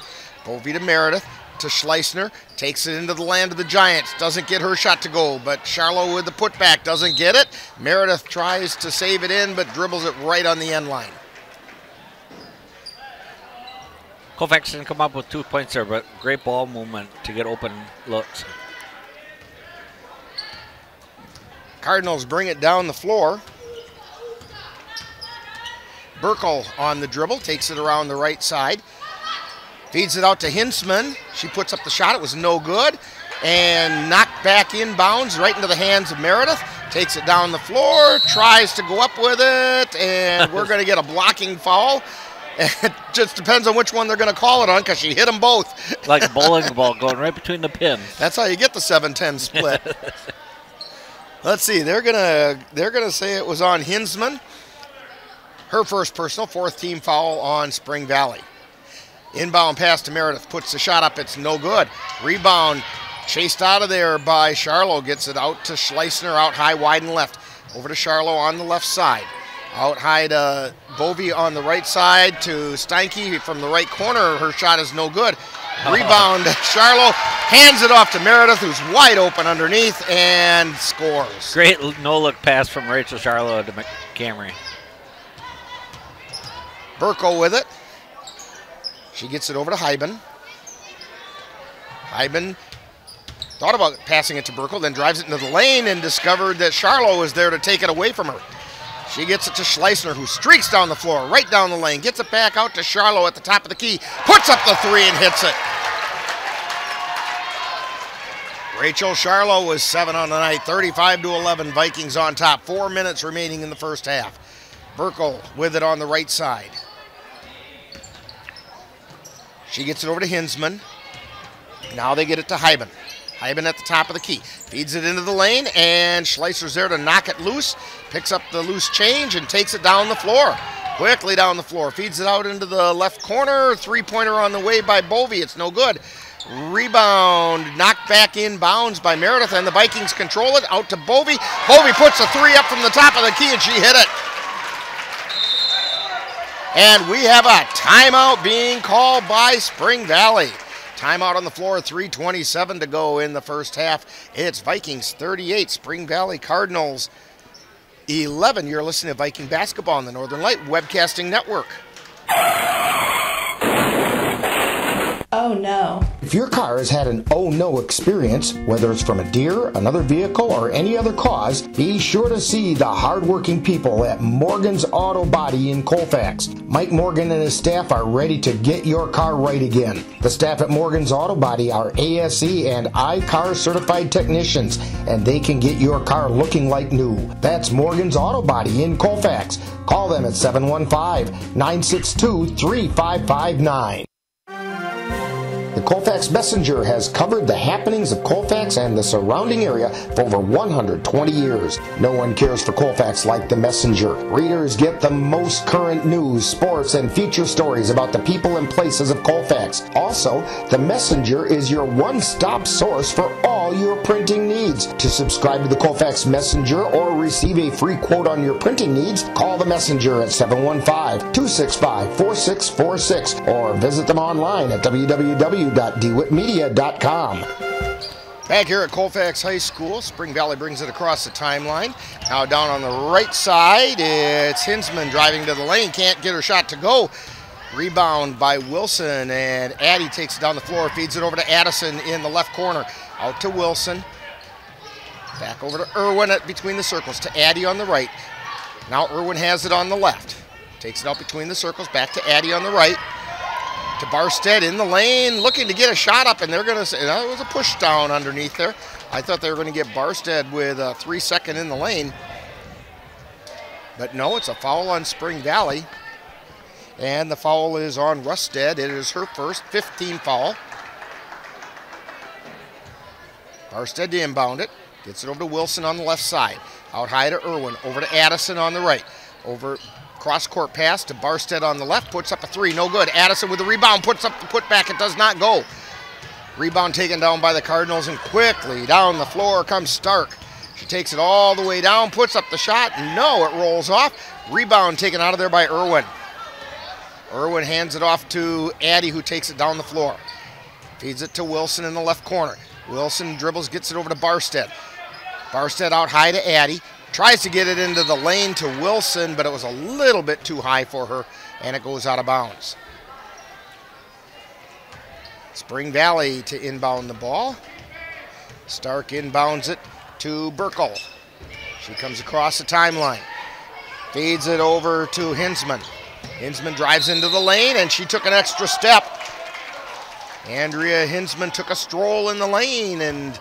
Bovey to Meredith, to Schleissner. Takes it into the land of the Giants. Doesn't get her shot to go, but Charlo with the putback doesn't get it. Meredith tries to save it in, but dribbles it right on the end line. Colfax didn't come up with 2 points there, but great ball movement to get open looks. Cardinals bring it down the floor. Burkle on the dribble, takes it around the right side. Feeds it out to Hinsman. She puts up the shot. It was no good. And knocked back inbounds right into the hands of Meredith. takes it down the floor, tries to go up with it, and we're going to get a blocking foul. It just depends on which one they're going to call it on because she hit them both. Like a bowling ball going right between the pins. That's how you get the 7-10 split. Let's see. They're gonna say it was on Hinsman. Her first personal, 4th team foul on Spring Valley. Inbound pass to Meredith, puts the shot up, it's no good. Rebound chased out of there by Charlo, gets it out to Schleisner, out high, wide and left. Over to Charlo on the left side. Out high to Bovey on the right side to Steinke from the right corner. Her shot is no good. Rebound, Charlo hands it off to Meredith, who's wide open underneath, and scores. Great no-look pass from Rachel Charlo to Camry. Burko with it. She gets it over to Hyben. Hyben thought about passing it to Burko, then drives it into the lane and discovered that Charlo was there to take it away from her. She gets it to Schleisner, who streaks down the floor, right down the lane, gets it back out to Charlo at the top of the key, puts up the 3 and hits it. Rachel Charlo was 7 on the night, 35-11, Vikings on top. 4 minutes remaining in the first half. Burkle with it on the right side. She gets it over to Hinsman. Now they get it to Hyben. Hyben at the top of the key. Feeds it into the lane, and Schleisner's there to knock it loose. Picks up the loose change and takes it down the floor. Quickly down the floor. Feeds it out into the left corner. 3-pointer on the way by Bovey. It's no good. Rebound knocked back in bounds by Meredith, and the Vikings control it. Out to Bovey. Bovey puts a 3 up from the top of the key, and she hit it. And we have a timeout being called by Spring Valley. Timeout on the floor, 3:27 to go in the first half. It's Vikings 38, Spring Valley Cardinals 11. You're listening to Viking basketball on the Northern Light Webcasting Network. Oh no. If your car has had an oh no experience, whether it's from a deer, another vehicle, or any other cause, be sure to see the hardworking people at Morgan's Auto Body in Colfax. Mike Morgan and his staff are ready to get your car right again. The staff at Morgan's Auto Body are ASE and iCar certified technicians, and they can get your car looking like new. That's Morgan's Auto Body in Colfax. Call them at 715-962-3559. The Colfax Messenger has covered the happenings of Colfax and the surrounding area for over 120 years. No one cares for Colfax like the Messenger. Readers get the most current news, sports, and feature stories about the people and places of Colfax. Also, the Messenger is your one-stop source for all your printing needs. To subscribe to the Colfax Messenger or receive a free quote on your printing needs, call the Messenger at 715-265-4646 or visit them online at www.dewitmedia.com. Back here at Colfax High School, Spring Valley brings it across the timeline. Now down on the right side, it's Hinsman driving to the lane, can't get her shot to go. Rebound by Wilson, and Addie takes it down the floor, feeds it over to Addison in the left corner. Out to Wilson. Back over to Irwin between the circles, to Addie on the right. Now Irwin has it on the left. Takes it out between the circles, back to Addie on the right. To Barstead in the lane, looking to get a shot up, and they're going to say, it was a push down underneath there. I thought they were going to get Barstead with a 3-second in the lane. But no, it's a foul on Spring Valley. And the foul is on Rusted. It is her first 15 foul. Barstead to inbound it. Gets it over to Wilson on the left side. Out high to Irwin. Over to Addison on the right. Over cross-court pass to Barstead on the left. Puts up a 3. No good. Addison with the rebound. Puts up the putback. It does not go. Rebound taken down by the Cardinals, and quickly down the floor comes Stark. She takes it all the way down. Puts up the shot. No, it rolls off. Rebound taken out of there by Irwin. Irwin hands it off to Addie, who takes it down the floor. Feeds it to Wilson in the left corner. Wilson dribbles, gets it over to Barstead. Barstead out high to Addie. Tries to get it into the lane to Wilson, but it was a little bit too high for her, and it goes out of bounds. Spring Valley to inbound the ball. Stark inbounds it to Burkle. She comes across the timeline. Feeds it over to Hinsman. Hinsman drives into the lane, and she took an extra step. Andrea Hinsman took a stroll in the lane, and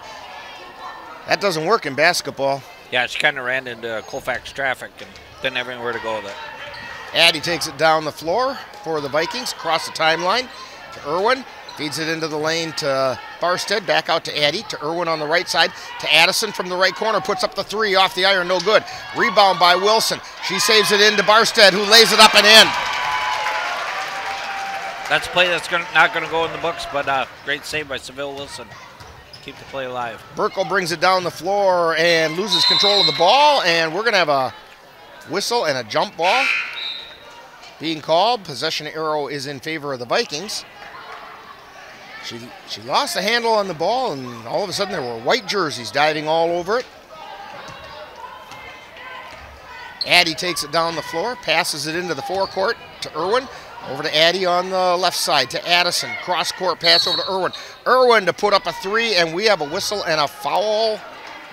that doesn't work in basketball. Yeah, she kind of ran into Colfax traffic and didn't have anywhere to go with it. Addie takes it down the floor for the Vikings, across the timeline to Irwin. Feeds it into the lane to Barstead, back out to Addie, to Irwin on the right side, to Addison from the right corner, puts up the three off the iron, no good. Rebound by Wilson. She saves it into Barstead, who lays it up and in. That's a play that's not going to go in the books, but great save by Seville Wilson. Keep the play alive. Burkle brings it down the floor and loses control of the ball, and we're going to have a whistle and a jump ball being called. Possession arrow is in favor of the Vikings. She lost the handle on the ball, and all of a sudden there were white jerseys diving all over it. Addie takes it down the floor, passes it into the forecourt to Irwin. Over to Addie on the left side, to Addison. Cross-court pass over to Irwin. Irwin to put up a three, and we have a whistle and a foul.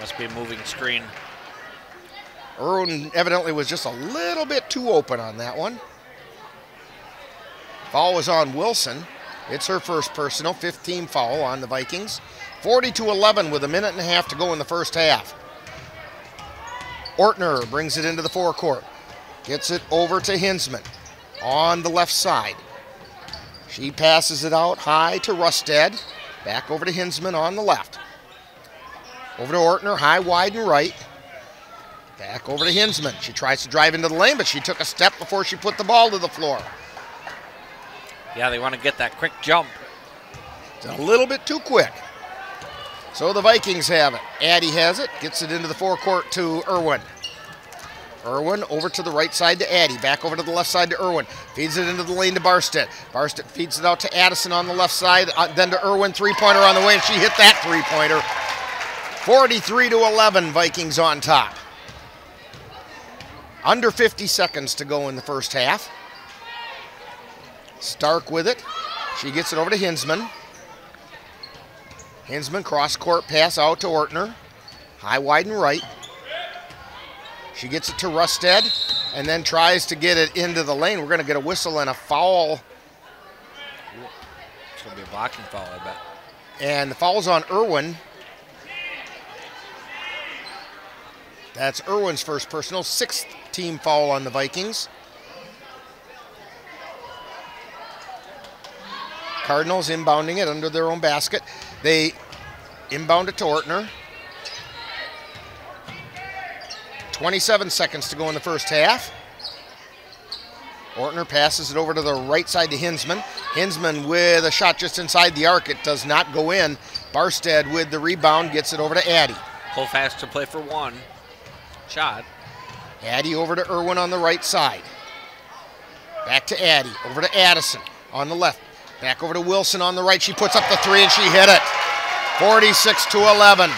Must be a moving screen. Irwin evidently was just a little bit too open on that one. Foul was on Wilson. It's her first personal, 15 foul on the Vikings. 40-11 with a minute and a half to go in the first half. Ortner brings it into the forecourt. Gets it over to Hinsman on the left side. She passes it out high to Rusted. Back over to Hinsman on the left. Over to Ortner, high, wide, and right. Back over to Hinsman. She tries to drive into the lane, but she took a step before she put the ball to the floor. Yeah, they want to get that quick jump. It's a little bit too quick. So the Vikings have it. Addie has it, gets it into the forecourt to Irwin. Irwin over to the right side to Addie, back over to the left side to Irwin. Feeds it into the lane to Barstead. Barstead feeds it out to Addison on the left side, then to Irwin, three-pointer on the way, and she hit that three-pointer. 43-11, Vikings on top. Under 50 seconds to go in the first half. Stark with it. She gets it over to Hinsman. Hinsman cross-court pass out to Ortner. High, wide, and right. She gets it to Rusted and then tries to get it into the lane. We're going to get a whistle and a foul. It's going to be a blocking foul, I bet. And the foul's on Irwin. That's Irwin's first personal, 6th team foul on the Vikings. Cardinals inbounding it under their own basket. They inbound it to Ortner. 27 seconds to go in the first half. Ortner passes it over to the right side to Hinsman. Hinsman with a shot just inside the arc. It does not go in. Barstead with the rebound gets it over to Addie. Colfax to play for one shot. Addie over to Irwin on the right side. Back to Addie, over to Addison on the left. Back over to Wilson on the right. She puts up the three and she hit it. 46-11.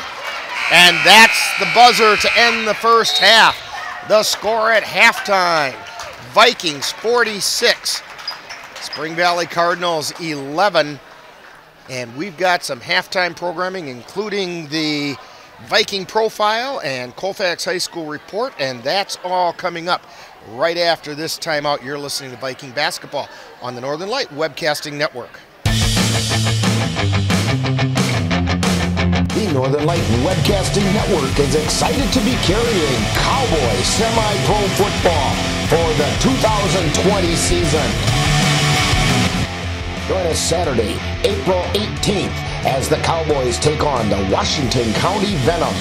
And that's the buzzer to end the first half. The score at halftime. Vikings 46. Spring Valley Cardinals 11. And we've got some halftime programming, including the Viking profile and Colfax High School report. And that's all coming up right after this timeout. You're listening to Viking basketball on the Northern Light Webcasting Network. The Northern Light Webcasting Network is excited to be carrying Cowboy semi-pro football for the 2020 season. Join us Saturday, April 18th, as the Cowboys take on the Washington County Venom.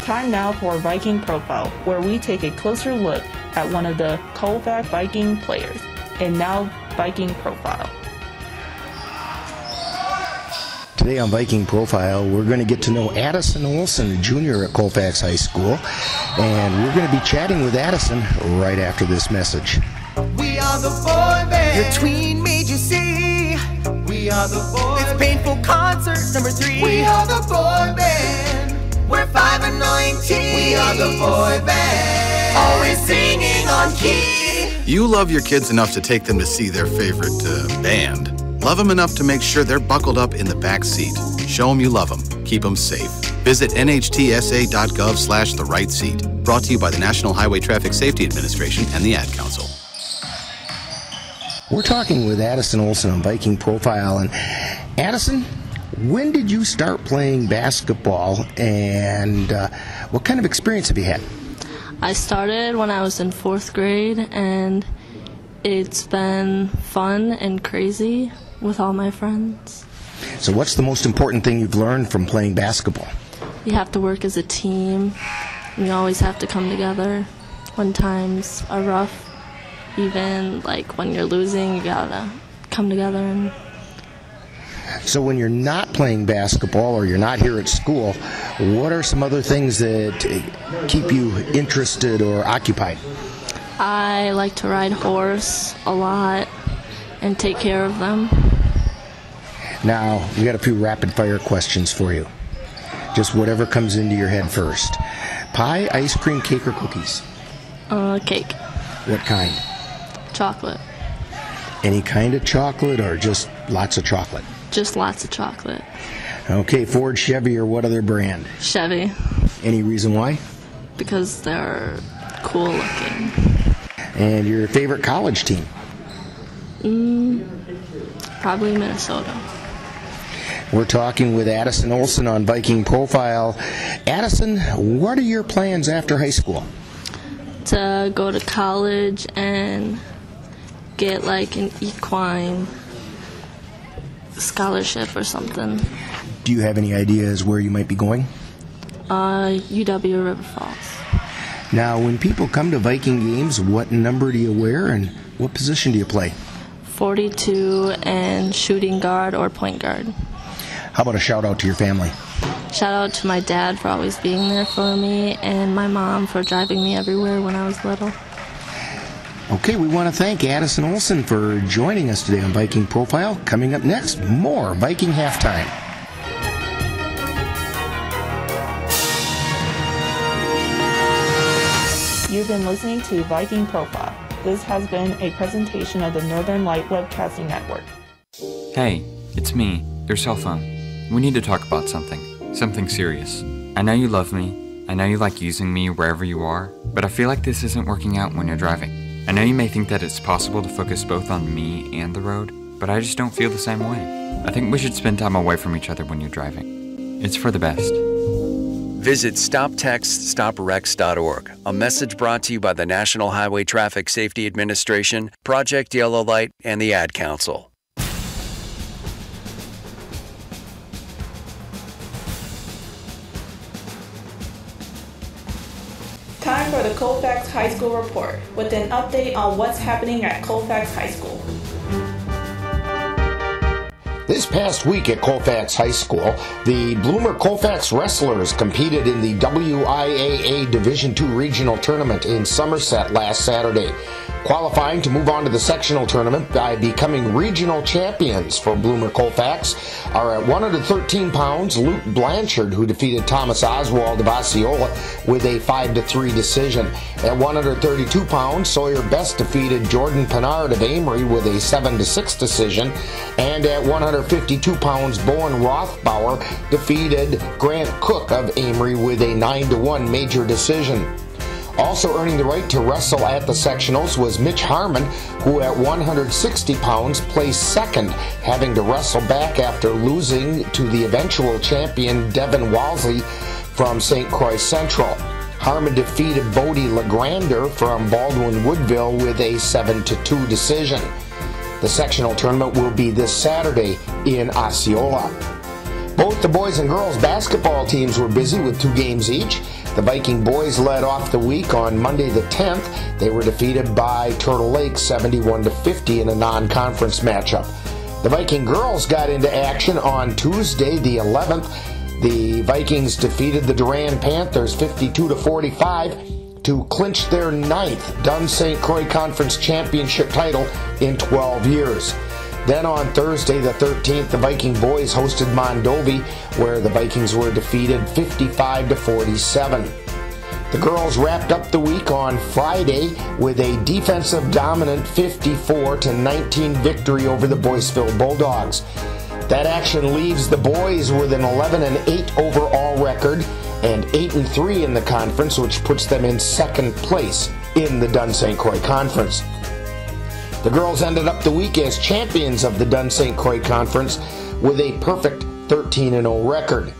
Time now for Viking Profile, where we take a closer look at one of the Colfax Viking players. And now, Viking Profile. Today on Viking Profile, we're going to get to know Addison Olson, Jr. at Colfax High School. And we're going to be chatting with Addison right after this message. We are the boy band. Your tween made you see. We are the boy band. It's Painful Concert number 3. We are the boy band. We're 5 and 19. We are the boy band. Always singing on key. You love your kids enough to take them to see their favorite band. Love them enough to make sure they're buckled up in the back seat. Show them you love them. Keep them safe. Visit nhtsa.gov/the-right-seat. Brought to you by the National Highway Traffic Safety Administration and the Ad Council. We're talking with Addison Olson on Viking Profile. And Addison, when did you start playing basketball, and what kind of experience have you had? I started when I was in 4th grade, and it's been fun and crazy with all my friends. So what's the most important thing you've learned from playing basketball? You have to work as a team, and you always have to come together when times are rough. Even like when you're losing, you gotta come together. And so when you're not playing basketball or you're not here at school, what are some other things that keep you interested or occupied? I like to ride horse a lot and take care of them. Now, we got a few rapid fire questions for you. Just whatever comes into your head first. Pie, ice cream, cake, or cookies? Cake. What kind? Chocolate. Any kind of chocolate or just lots of chocolate? Just lots of chocolate. Okay, Ford, Chevy, or what other brand? Chevy. Any reason why? Because they're cool looking. And your favorite college team? Probably Minnesota. We're talking with Addison Olson on Viking Profile. Addison, what are your plans after high school? To go to college and get like an equine scholarship or something. Do you have any ideas where you might be going? UW River Falls. Now, when people come to Viking games, what number do you wear and what position do you play? 42 and shooting guard or point guard. How about a shout out to your family? Shout out to my dad for always being there for me, and my mom for driving me everywhere when I was little. Okay, we want to thank Addison Olson for joining us today on Viking Profile. Coming up next, more Viking Halftime. You've been listening to Viking Profile. This has been a presentation of the Northern Light Webcasting Network. Hey, it's me, your cell phone. We need to talk about something serious. I know you love me, I know you like using me wherever you are, but I feel like this isn't working out when you're driving. I know you may think that it's possible to focus both on me and the road, but I just don't feel the same way. I think we should spend time away from each other when you're driving. It's for the best. Visit StopTextStopWrecks.org, a message brought to you by the National Highway Traffic Safety Administration, Project Yellow Light, and the Ad Council. Time for the Colfax High School Report with an update on what's happening at Colfax High School. This past week at Colfax High School, the Bloomer Colfax Wrestlers competed in the WIAA Division II Regional Tournament in Somerset last Saturday, qualifying to move on to the sectional tournament by becoming regional champions. For Bloomer Colfax are at 113 pounds, Luke Blanchard, who defeated Thomas Oswald of Osceola with a 5-3 decision. At 132 pounds, Sawyer Best defeated Jordan Pennard of Amory with a 7-6 decision. And at 152 pounds, Bowen Rothbauer defeated Grant Cook of Amory with a 9-1 major decision. Also earning the right to wrestle at the sectionals was Mitch Harmon, who at 160 pounds placed second, having to wrestle back after losing to the eventual champion Devin Walsey from St. Croix Central. Harmon defeated Bodie Legrander from Baldwin Woodville with a 7-2 decision. The sectional tournament will be this Saturday in Osceola. Both the boys and girls basketball teams were busy with 2 games each. The Viking boys led off the week on Monday the 10th. They were defeated by Turtle Lake 71-50 in a non-conference matchup. The Viking girls got into action on Tuesday the 11th. The Vikings defeated the Durand Panthers 52-45 to clinch their 9th Dunn St. Croix Conference Championship title in 12 years. Then on Thursday the 13th, the Viking boys hosted Mondovi, where the Vikings were defeated 55-47. The girls wrapped up the week on Friday with a defensive dominant 54-19 victory over the Boyceville Bulldogs. That action leaves the boys with an 11-8 overall record and 8-3 in the conference, which puts them in second place in the Dunn St. Croix Conference. The girls ended up the week as champions of the Dunn St. Croix Conference with a perfect 13-0 record.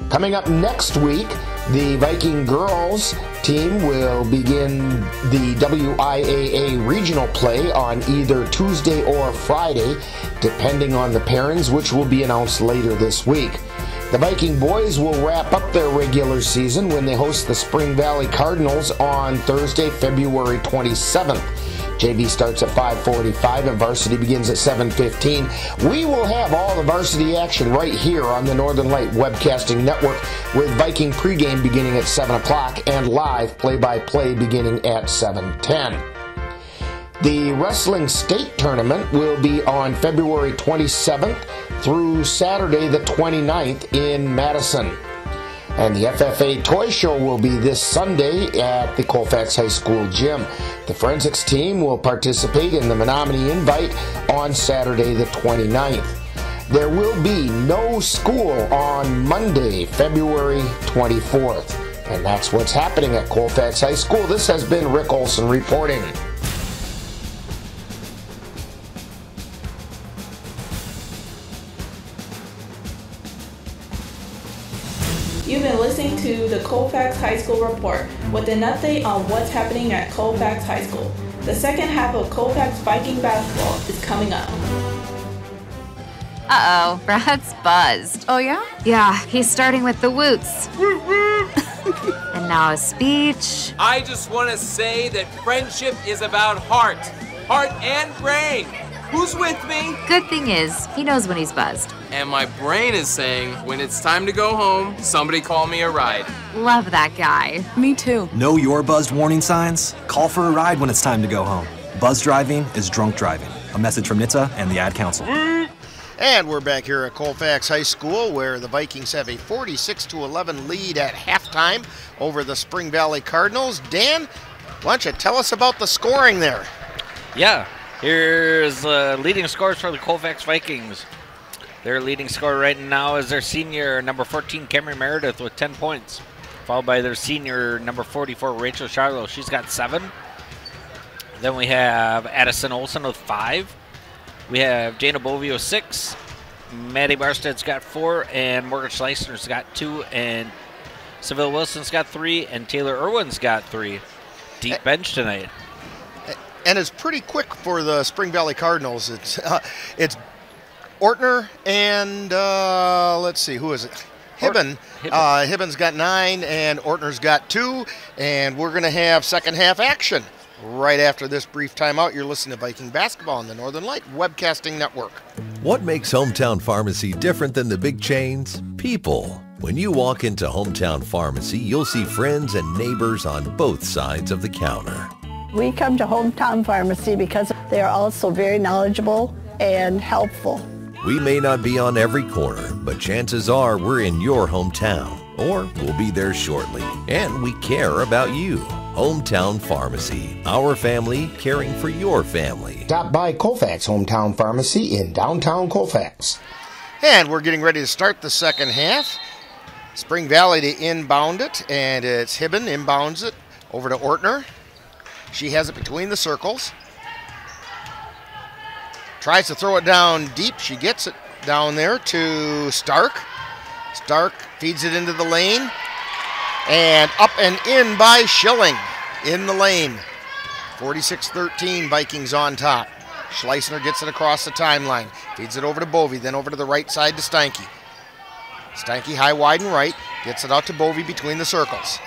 Coming up next week, the Viking girls team will begin the WIAA regional play on either Tuesday or Friday, depending on the pairings, which will be announced later this week. The Viking boys will wrap up their regular season when they host the Spring Valley Cardinals on Thursday, February 27th. JV starts at 5:45 and varsity begins at 7:15. We will have all the varsity action right here on the Northern Light Webcasting Network, with Viking pregame beginning at 7 o'clock and live play-by-play beginning at 7:10. The Wrestling State Tournament will be on February 27th through Saturday the 29th in Madison. And the FFA Toy Show will be this Sunday at the Colfax High School gym. The forensics team will participate in the Menominee Invite on Saturday the 29th. There will be no school on Monday, February 24th. And that's what's happening at Colfax High School. This has been Rick Olson reporting. You've been listening to the Colfax High School Report with an update on what's happening at Colfax High School. The second half of Colfax Viking basketball is coming up. Uh-oh, Brad's buzzed. Oh, yeah? Yeah, he's starting with the woots. And now a speech. I just want to say that friendship is about heart and brain. Who's with me? Good thing is, he knows when he's buzzed. And my brain is saying, when it's time to go home, somebody call me a ride. Love that guy. Me too. Know your buzzed warning signs? Call for a ride when it's time to go home. Buzz driving is drunk driving. A message from NHTSA and the Ad Council. And we're back here at Colfax High School, where the Vikings have a 46-11 lead at halftime over the Spring Valley Cardinals. Dan, why don't you tell us about the scoring there? Yeah, here's leading scores for the Colfax Vikings. Their leading scorer right now is their senior, number 14, Cameron Meredith, with 10 points, followed by their senior, number 44, Rachel Charlo. She's got 7. Then we have Addison Olson with 5. We have Jana Bovio 6. Maddie Barsted's got 4, and Morgan Schleisner's got 2, and Seville Wilson's got 3, and Taylor Irwin's got 3. Deep bench tonight. And it's pretty quick for the Spring Valley Cardinals. It's Ortner and let's see, who is it? Hibben. Hibben's got 9 and Ortner's got 2, and we're going to have second half action right after this brief timeout. You're listening to Viking Basketball on the Northern Light Webcasting Network. What makes Hometown Pharmacy different than the big chains? People. When you walk into Hometown Pharmacy, you'll see friends and neighbors on both sides of the counter. We come to Hometown Pharmacy because they are also very knowledgeable and helpful. We may not be on every corner, but chances are we're in your hometown, or we'll be there shortly. And we care about you. Hometown Pharmacy, our family caring for your family. Stop by Colfax Hometown Pharmacy in downtown Colfax. And we're getting ready to start the second half. Spring Valley to inbound it, and it's Hibben inbounds it over to Ortner. She has it between the circles. Tries to throw it down deep. She gets it down there to Stark. Stark feeds it into the lane. And up and in by Schilling in the lane. 46-13, Vikings on top. Schleisner gets it across the timeline. Feeds it over to Bovey, then over to the right side to Steinke. Steinke high, wide, and right. Gets it out to Bovey between the circles.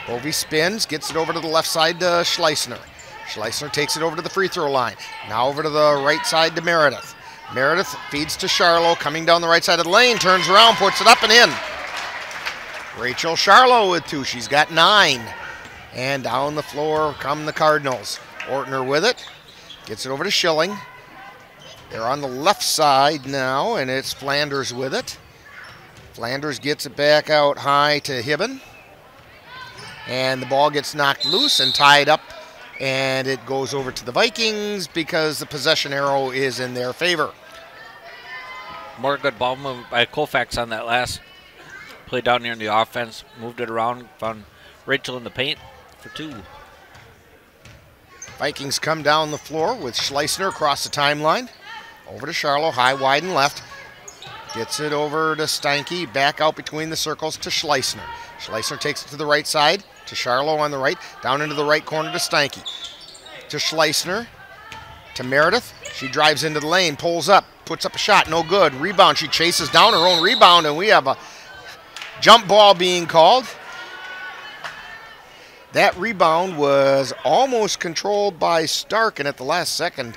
Bovey spins, gets it over to the left side to Schleisner. Schleisner takes it over to the free throw line. Now over to the right side to Meredith. Meredith feeds to Charlo, coming down the right side of the lane, turns around, puts it up and in. Rachel Charlo with 2. She's got 9. And down the floor come the Cardinals. Ortner with it. Gets it over to Schilling. They're on the left side now, and it's Flanders with it. Flanders gets it back out high to Hibben. And the ball gets knocked loose and tied up, and it goes over to the Vikings because the possession arrow is in their favor. More good ball movement by Colfax on that last play down here in the offense. Moved it around, found Rachel in the paint for 2. Vikings come down the floor with Schleissner across the timeline. Over to Charlo, high, wide, and left. Gets it over to Steinke, back out between the circles to Schleissner. Schleissner takes it to the right side, to Charlo on the right, down into the right corner to Steinke. To Schleissner, to Meredith. She drives into the lane, pulls up, puts up a shot, no good. Rebound, she chases down her own rebound, and we have a jump ball being called. That rebound was almost controlled by Stark, and at the last second,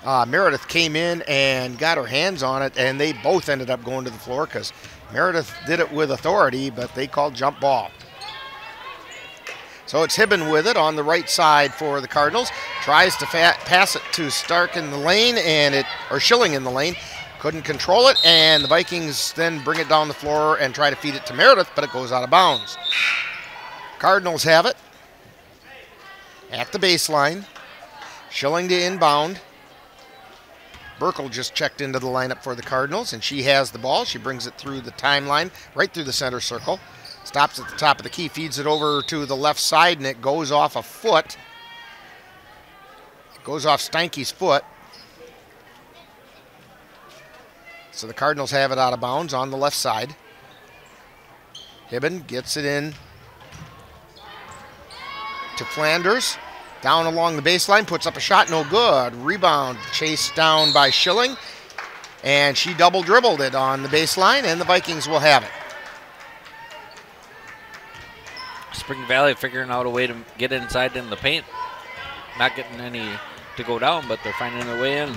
Meredith came in and got her hands on it, and they both ended up going to the floor because Meredith did it with authority, but they called jump ball. So it's Hibben with it on the right side for the Cardinals. Tries to pass it to Stark in the lane, or Schilling in the lane. Couldn't control it, and the Vikings then bring it down the floor and try to feed it to Meredith, but it goes out of bounds. Cardinals have it at the baseline. Schilling to inbound. Burkle just checked into the lineup for the Cardinals, and she has the ball. She brings it through the timeline, right through the center circle. Stops at the top of the key, feeds it over to the left side, and it goes off a foot. It goes off Steinke's foot. So the Cardinals have it out of bounds on the left side. Hibben gets it in to Flanders. Down along the baseline, puts up a shot, no good. Rebound, chased down by Schilling, and she double dribbled it on the baseline, and the Vikings will have it. Spring Valley figuring out a way to get inside in the paint. Not getting any to go down, but they're finding their way in.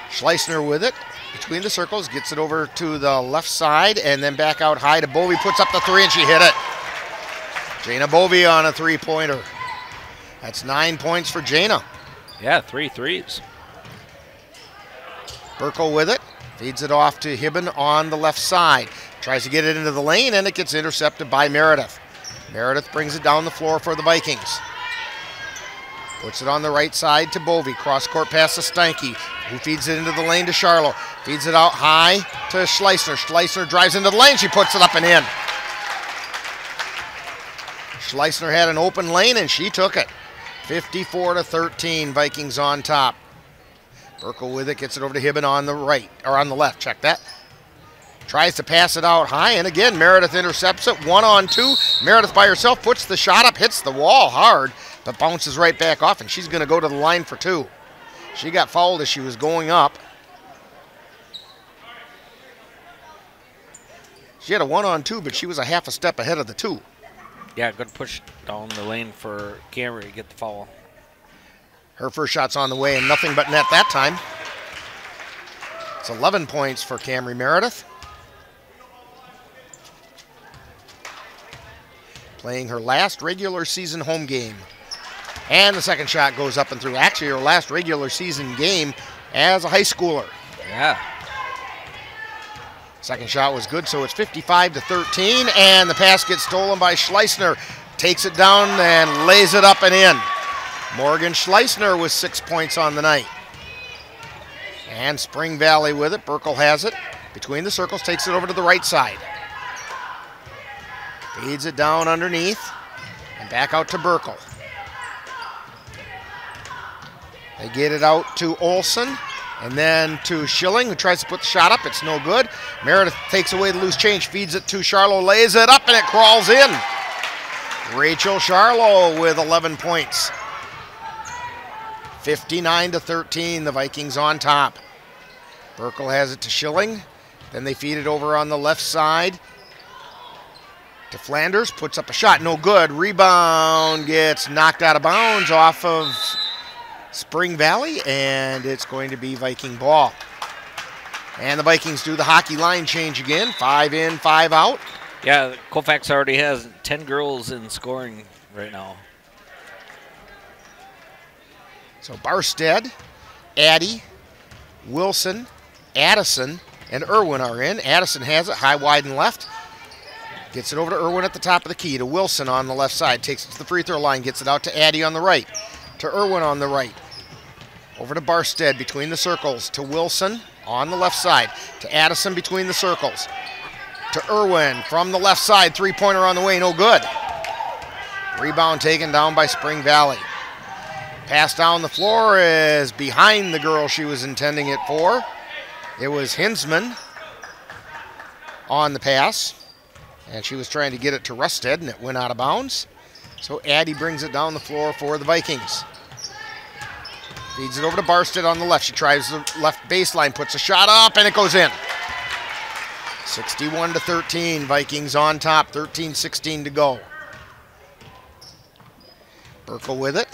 Schleissner with it between the circles, gets it over to the left side, and then back out high to Bovey, puts up the 3, and she hit it. Jana Bovey on a 3-pointer. That's 9 points for Jana. Yeah, 3 threes. Burkle with it, feeds it off to Hibben on the left side. Tries to get it into the lane, and it gets intercepted by Meredith. Meredith brings it down the floor for the Vikings. Puts it on the right side to Bovey. Cross-court pass to Steinke, who feeds it into the lane to Charlo. Feeds it out high to Schleissner. Schleissner drives into the lane. She puts it up and in. Schleissner had an open lane, and she took it. 54-13, Vikings on top. Burkle with it, gets it over to Hibben on the right, or on the left, check that. Tries to pass it out high, and again, Meredith intercepts it, 1-on-2. Meredith by herself puts the shot up, hits the wall hard, but bounces right back off, and she's gonna go to the line for 2. She got fouled as she was going up. She had a 1-on-2, but she was a half a step ahead of the 2. Yeah, good push down the lane for Camry to get the foul. Her first shot's on the way, and nothing but net that time. It's 11 points for Camry Meredith. Playing her last regular season home game. And the second shot goes up and through. Actually, her last regular season game as a high schooler. Yeah. Second shot was good, so it's 55-13, and the pass gets stolen by Schleissner. Takes it down and lays it up and in. Morgan Schleissner with 6 points on the night. And Spring Valley with it. Burkle has it. Between the circles, takes it over to the right side. Feeds it down underneath and back out to Burkle. They get it out to Olsen. And then to Schilling, who tries to put the shot up. It's no good. Meredith takes away the loose change, feeds it to Charlo, lays it up, and it crawls in. Rachel Charlo with 11 points. 59-13, the Vikings on top. Burkle has it to Schilling. Then they feed it over on the left side to Flanders. Puts up a shot, no good. Rebound gets knocked out of bounds off of Spring Valley, and it's going to be Viking ball. And the Vikings do the hockey line change again. 5 in, 5 out. Yeah, Colfax already has 10 girls in scoring right now. So Barstead, Addie, Wilson, Addison, and Irwin are in. Addison has it, high, wide, and left. Gets it over to Irwin at the top of the key, to Wilson on the left side. Takes it to the free throw line, gets it out to Addie on the right. To Irwin on the right. Over to Barstead between the circles to Wilson. on the left side to Addison between the circles. To Irwin from the left side, three-pointer on the way, no good. Rebound taken down by Spring Valley. Pass down the floor is behind the girl she was intending it for. It was Hinsman on the pass, and she was trying to get it to Rusted, and it went out of bounds. So Addie brings it down the floor for the Vikings. Feeds it over to Barstead on the left. She tries the left baseline, puts a shot up, and it goes in. 61-13, Vikings on top, 13-16 to go. Burkle with it.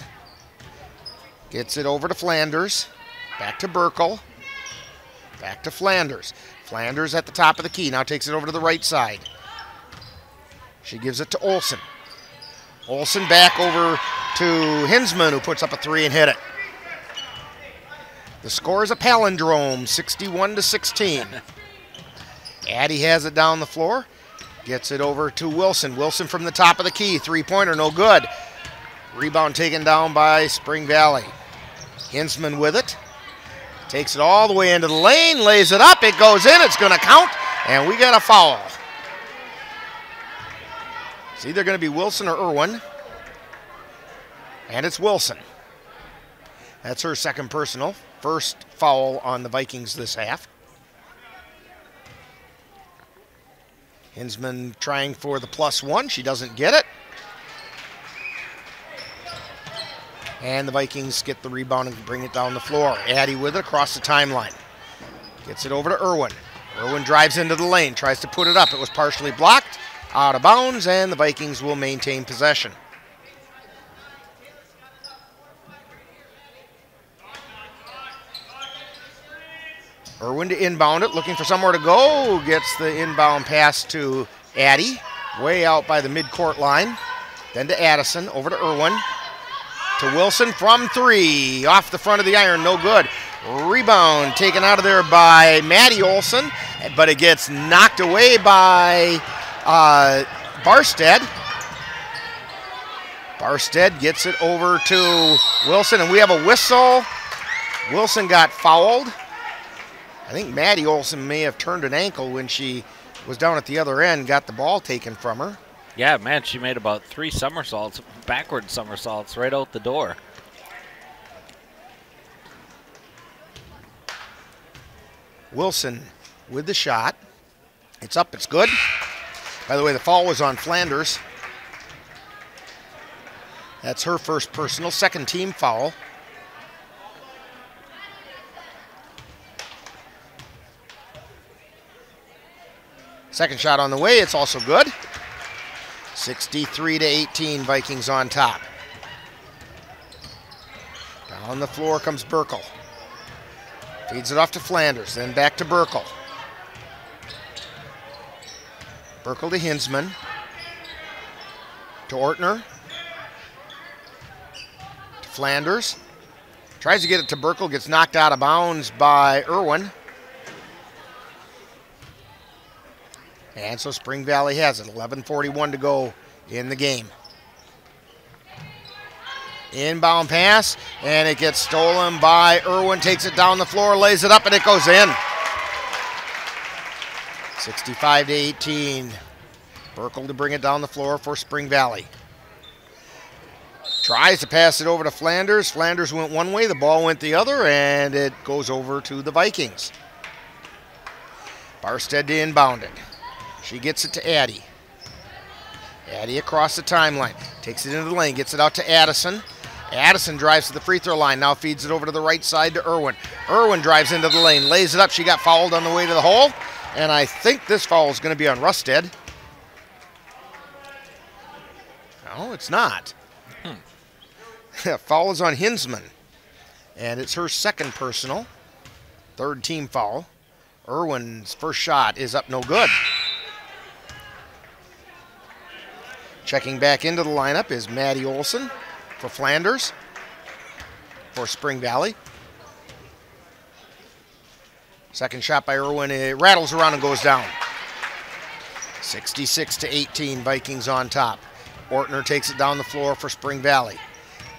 Gets it over to Flanders. Back to Burkle. Back to Flanders. Flanders at the top of the key. Now takes it over to the right side. She gives it to Olsen. Olsen back over to Hinsman, who puts up a three and hit it. The score is a palindrome, 61-16. Addie has it down the floor. Gets it over to Wilson. Wilson from the top of the key. Three-pointer, no good. Rebound taken down by Spring Valley. Hinsman with it. Takes it all the way into the lane, lays it up, it goes in, it's going to count, and we got a foul. It's either going to be Wilson or Irwin, and it's Wilson. That's her second personal. First foul on the Vikings this half. Hinsman trying for the +1, she doesn't get it. And the Vikings get the rebound and bring it down the floor. Addie with it across the timeline. Gets it over to Irwin. Irwin drives into the lane, tries to put it up. It was partially blocked, out of bounds, and the Vikings will maintain possession. Irwin to inbound it, looking for somewhere to go. Gets the inbound pass to Addie, way out by the midcourt line. Then to Addison, over to Irwin. To Wilson from three, off the front of the iron, no good. Rebound taken out of there by Maddie Olson, but it gets knocked away by Barstead. Barstead gets it over to Wilson, and we have a whistle. Wilson got fouled. I think Maddie Olson may have turned an ankle when she was down at the other end, got the ball taken from her. Yeah, man, she made about 3 somersaults, backward somersaults, right out the door. Wilson with the shot. It's up, it's good. By the way, the foul was on Flanders. That's her first personal, second team foul. Second shot on the way, it's also good. 63-18, Vikings on top. Down the floor comes Burkle. Feeds it off to Flanders, then back to Burkle. Burkle to Hinsman. To Ortner. To Flanders. Tries to get it to Burkle, gets knocked out of bounds by Irwin. And so Spring Valley has it. 11:41 to go in the game. Inbound pass, and it gets stolen by Irwin. Takes it down the floor, lays it up, and it goes in. 65-18. Burkle to bring it down the floor for Spring Valley. Tries to pass it over to Flanders. Flanders went one way, the ball went the other, and it goes over to the Vikings. Barstead to inbound it. She gets it to Addie. Addie across the timeline. Takes it into the lane, gets it out to Addison. Addison drives to the free throw line, now feeds it over to the right side to Irwin. Irwin drives into the lane, lays it up. She got fouled on the way to the hole, and I think this foul is going to be on Rusted. No, it's not. Foul is on Hinsman, and it's her second personal. Third team foul. Irwin's first shot is up, no good. Checking back into the lineup is Maddie Olson for Flanders for Spring Valley. Second shot by Irwin, it rattles around and goes down. 66-18, Vikings on top. Ortner takes it down the floor for Spring Valley.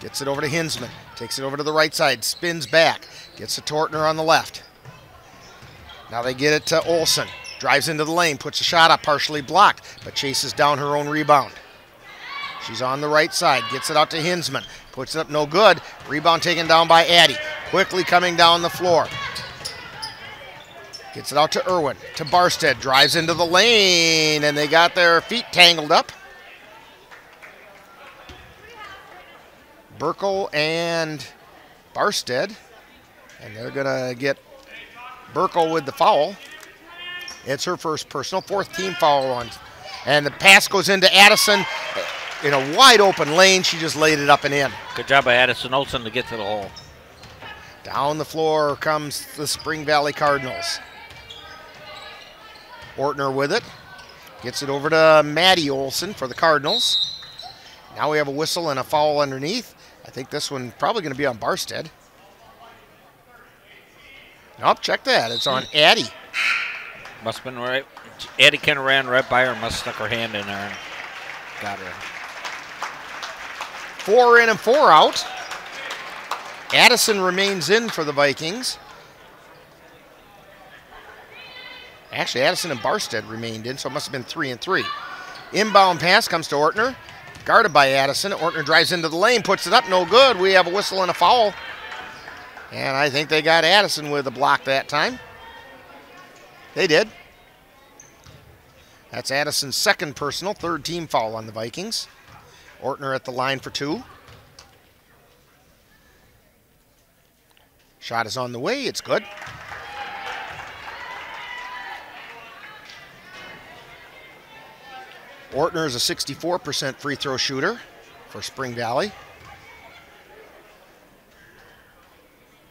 Gets it over to Hinsman, takes it over to the right side, spins back, gets it to Ortner on the left. Now they get it to Olsen. Drives into the lane, puts a shot up, partially blocked, but chases down her own rebound. She's on the right side, gets it out to Hinsman. Puts it up, no good. Rebound taken down by Addie. Quickly coming down the floor. Gets it out to Irwin, to Barstead. Drives into the lane, and they got their feet tangled up. Burkle and Barstead. And they're going to get Burkle with the foul. It's her first personal, 4th team foul on. And the pass goes into Addison in a wide open lane. She just laid it up and in. Good job by Addison Olsen to get to the hole. Down the floor comes the Spring Valley Cardinals. Ortner with it. Gets it over to Maddie Olsen for the Cardinals. Now we have a whistle and a foul underneath. I think this one probably going to be on Barstead. Nope, check that. It's on Addie. Must have been right. Addie kind of ran right by her, must have stuck her hand in there and got her. 4 in and 4 out. Addison remains in for the Vikings. Actually, Addison and Barstead remained in, so it must have been 3 and 3. Inbound pass comes to Ortner. Guarded by Addison. Ortner drives into the lane, puts it up, no good. We have a whistle and a foul. And I think they got Addison with a block that time. They did. That's Addison's 2nd personal, 3rd team foul on the Vikings. Ortner at the line for 2. Shot is on the way, it's good. Ortner is a 64% free throw shooter for Spring Valley.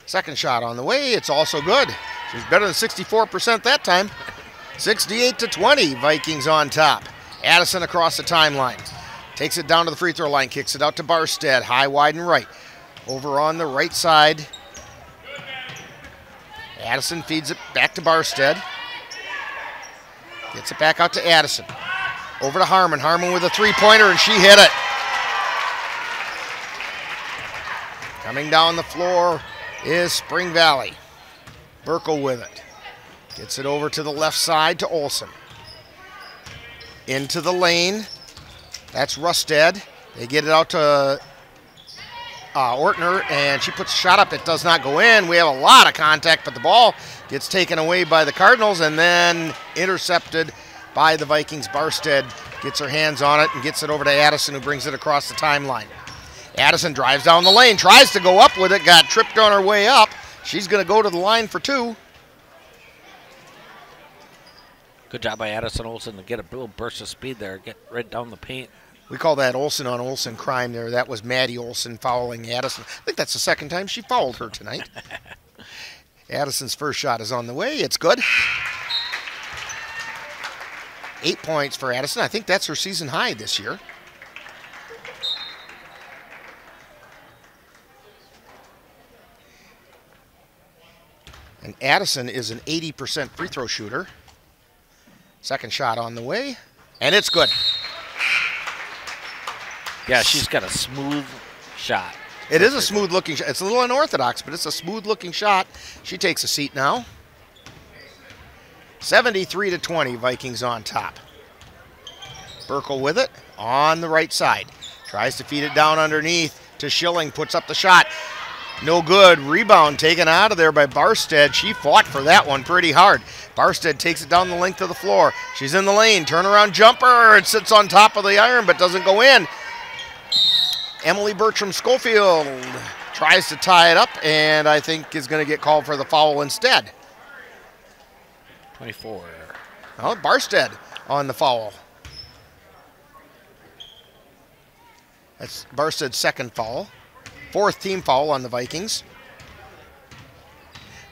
2nd shot on the way, it's also good. She's better than 64% that time. 68-20, Vikings on top. Addison across the timeline. Takes it down to the free throw line, kicks it out to Barstead, high, wide, and right. Over on the right side. Addison feeds it back to Barstead. Gets it back out to Addison. Over to Harmon. Harmon with a 3-pointer, and she hit it. Coming down the floor is Spring Valley. Burkle with it. Gets it over to the left side to Olsen. Into the lane. That's Rusted. They get it out to Ortner, and she puts a shot up. It does not go in. We have a lot of contact, but the ball gets taken away by the Cardinals and then intercepted by the Vikings. Barstead gets her hands on it and gets it over to Addison, who brings it across the timeline. Addison drives down the lane, tries to go up with it, got tripped on her way up. She's going to go to the line for 2. Good job by Addison Olsen to get a little burst of speed there, get right down the paint. We call that Olsen on Olsen crime there. That was Maddie Olsen fouling Addison. I think that's the 2nd time she fouled her tonight. Addison's first shot is on the way. It's good. 8 points for Addison. I think that's her season high this year. And Addison is an 80% free throw shooter. 2nd shot on the way, and it's good. Yeah, she's got a smooth shot. It is a smooth-looking shot. It's a little unorthodox, but it's a smooth-looking shot. She takes a seat now. 73-20, Vikings on top. Burkle with it on the right side. Tries to feed it down underneath to Schilling, puts up the shot. No good. Rebound taken out of there by Barstead. She fought for that one pretty hard. Barstead takes it down the length of the floor. She's in the lane. Turnaround jumper. It sits on top of the iron but doesn't go in. Emily Bertram Schofield tries to tie it up and I think is going to get called for the foul instead. 24. Oh, Barstead on the foul. That's Barstead's 2nd foul. 4th team foul on the Vikings.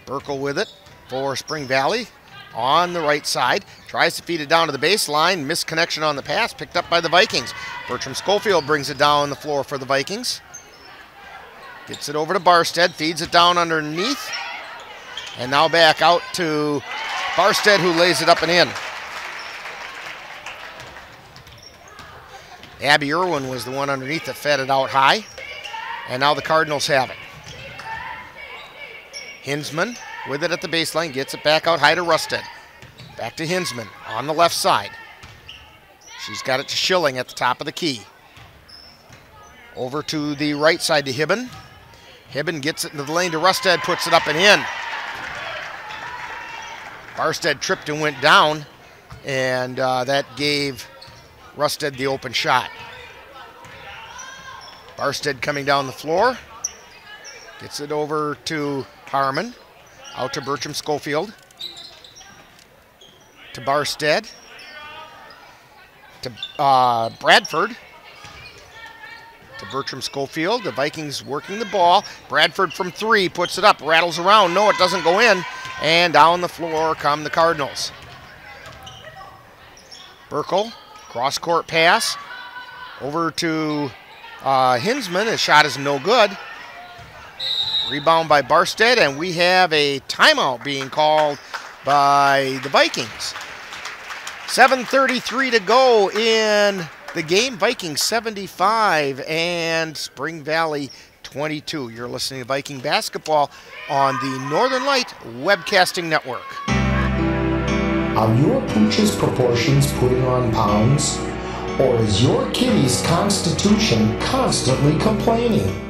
Burkle with it for Spring Valley on the right side. Tries to feed it down to the baseline. Misconnection on the pass picked up by the Vikings. Bertram Schofield brings it down the floor for the Vikings. Gets it over to Barstead. Feeds it down underneath. And now back out to Barstead, who lays it up and in. Abby Irwin was the one underneath that fed it out high. And now the Cardinals have it. Hinsman with it at the baseline, gets it back out high to Rusted. Back to Hinsman on the left side. She's got it to Schilling at the top of the key. Over to the right side to Hibben. Hibben gets it into the lane to Rusted, puts it up and in. Barstead tripped and went down, and that gave Rusted the open shot. Barstead coming down the floor. Gets it over to Harmon. Out to Bertram Schofield. To Barstead. To Bradford. To Bertram Schofield. The Vikings working the ball. Bradford from 3 puts it up, rattles around. No, it doesn't go in. And down the floor come the Cardinals. Burkle, cross-court pass. Over to Hinsman. His shot is no good. Rebound by Barstead, and we have a timeout being called by the Vikings. 7:33 to go in the game. Vikings 75 and Spring Valley 22. You're listening to Viking basketball on the Northern Light Webcasting Network. Are your pooch's proportions putting on pounds? Or is your kitty's constitution constantly complaining?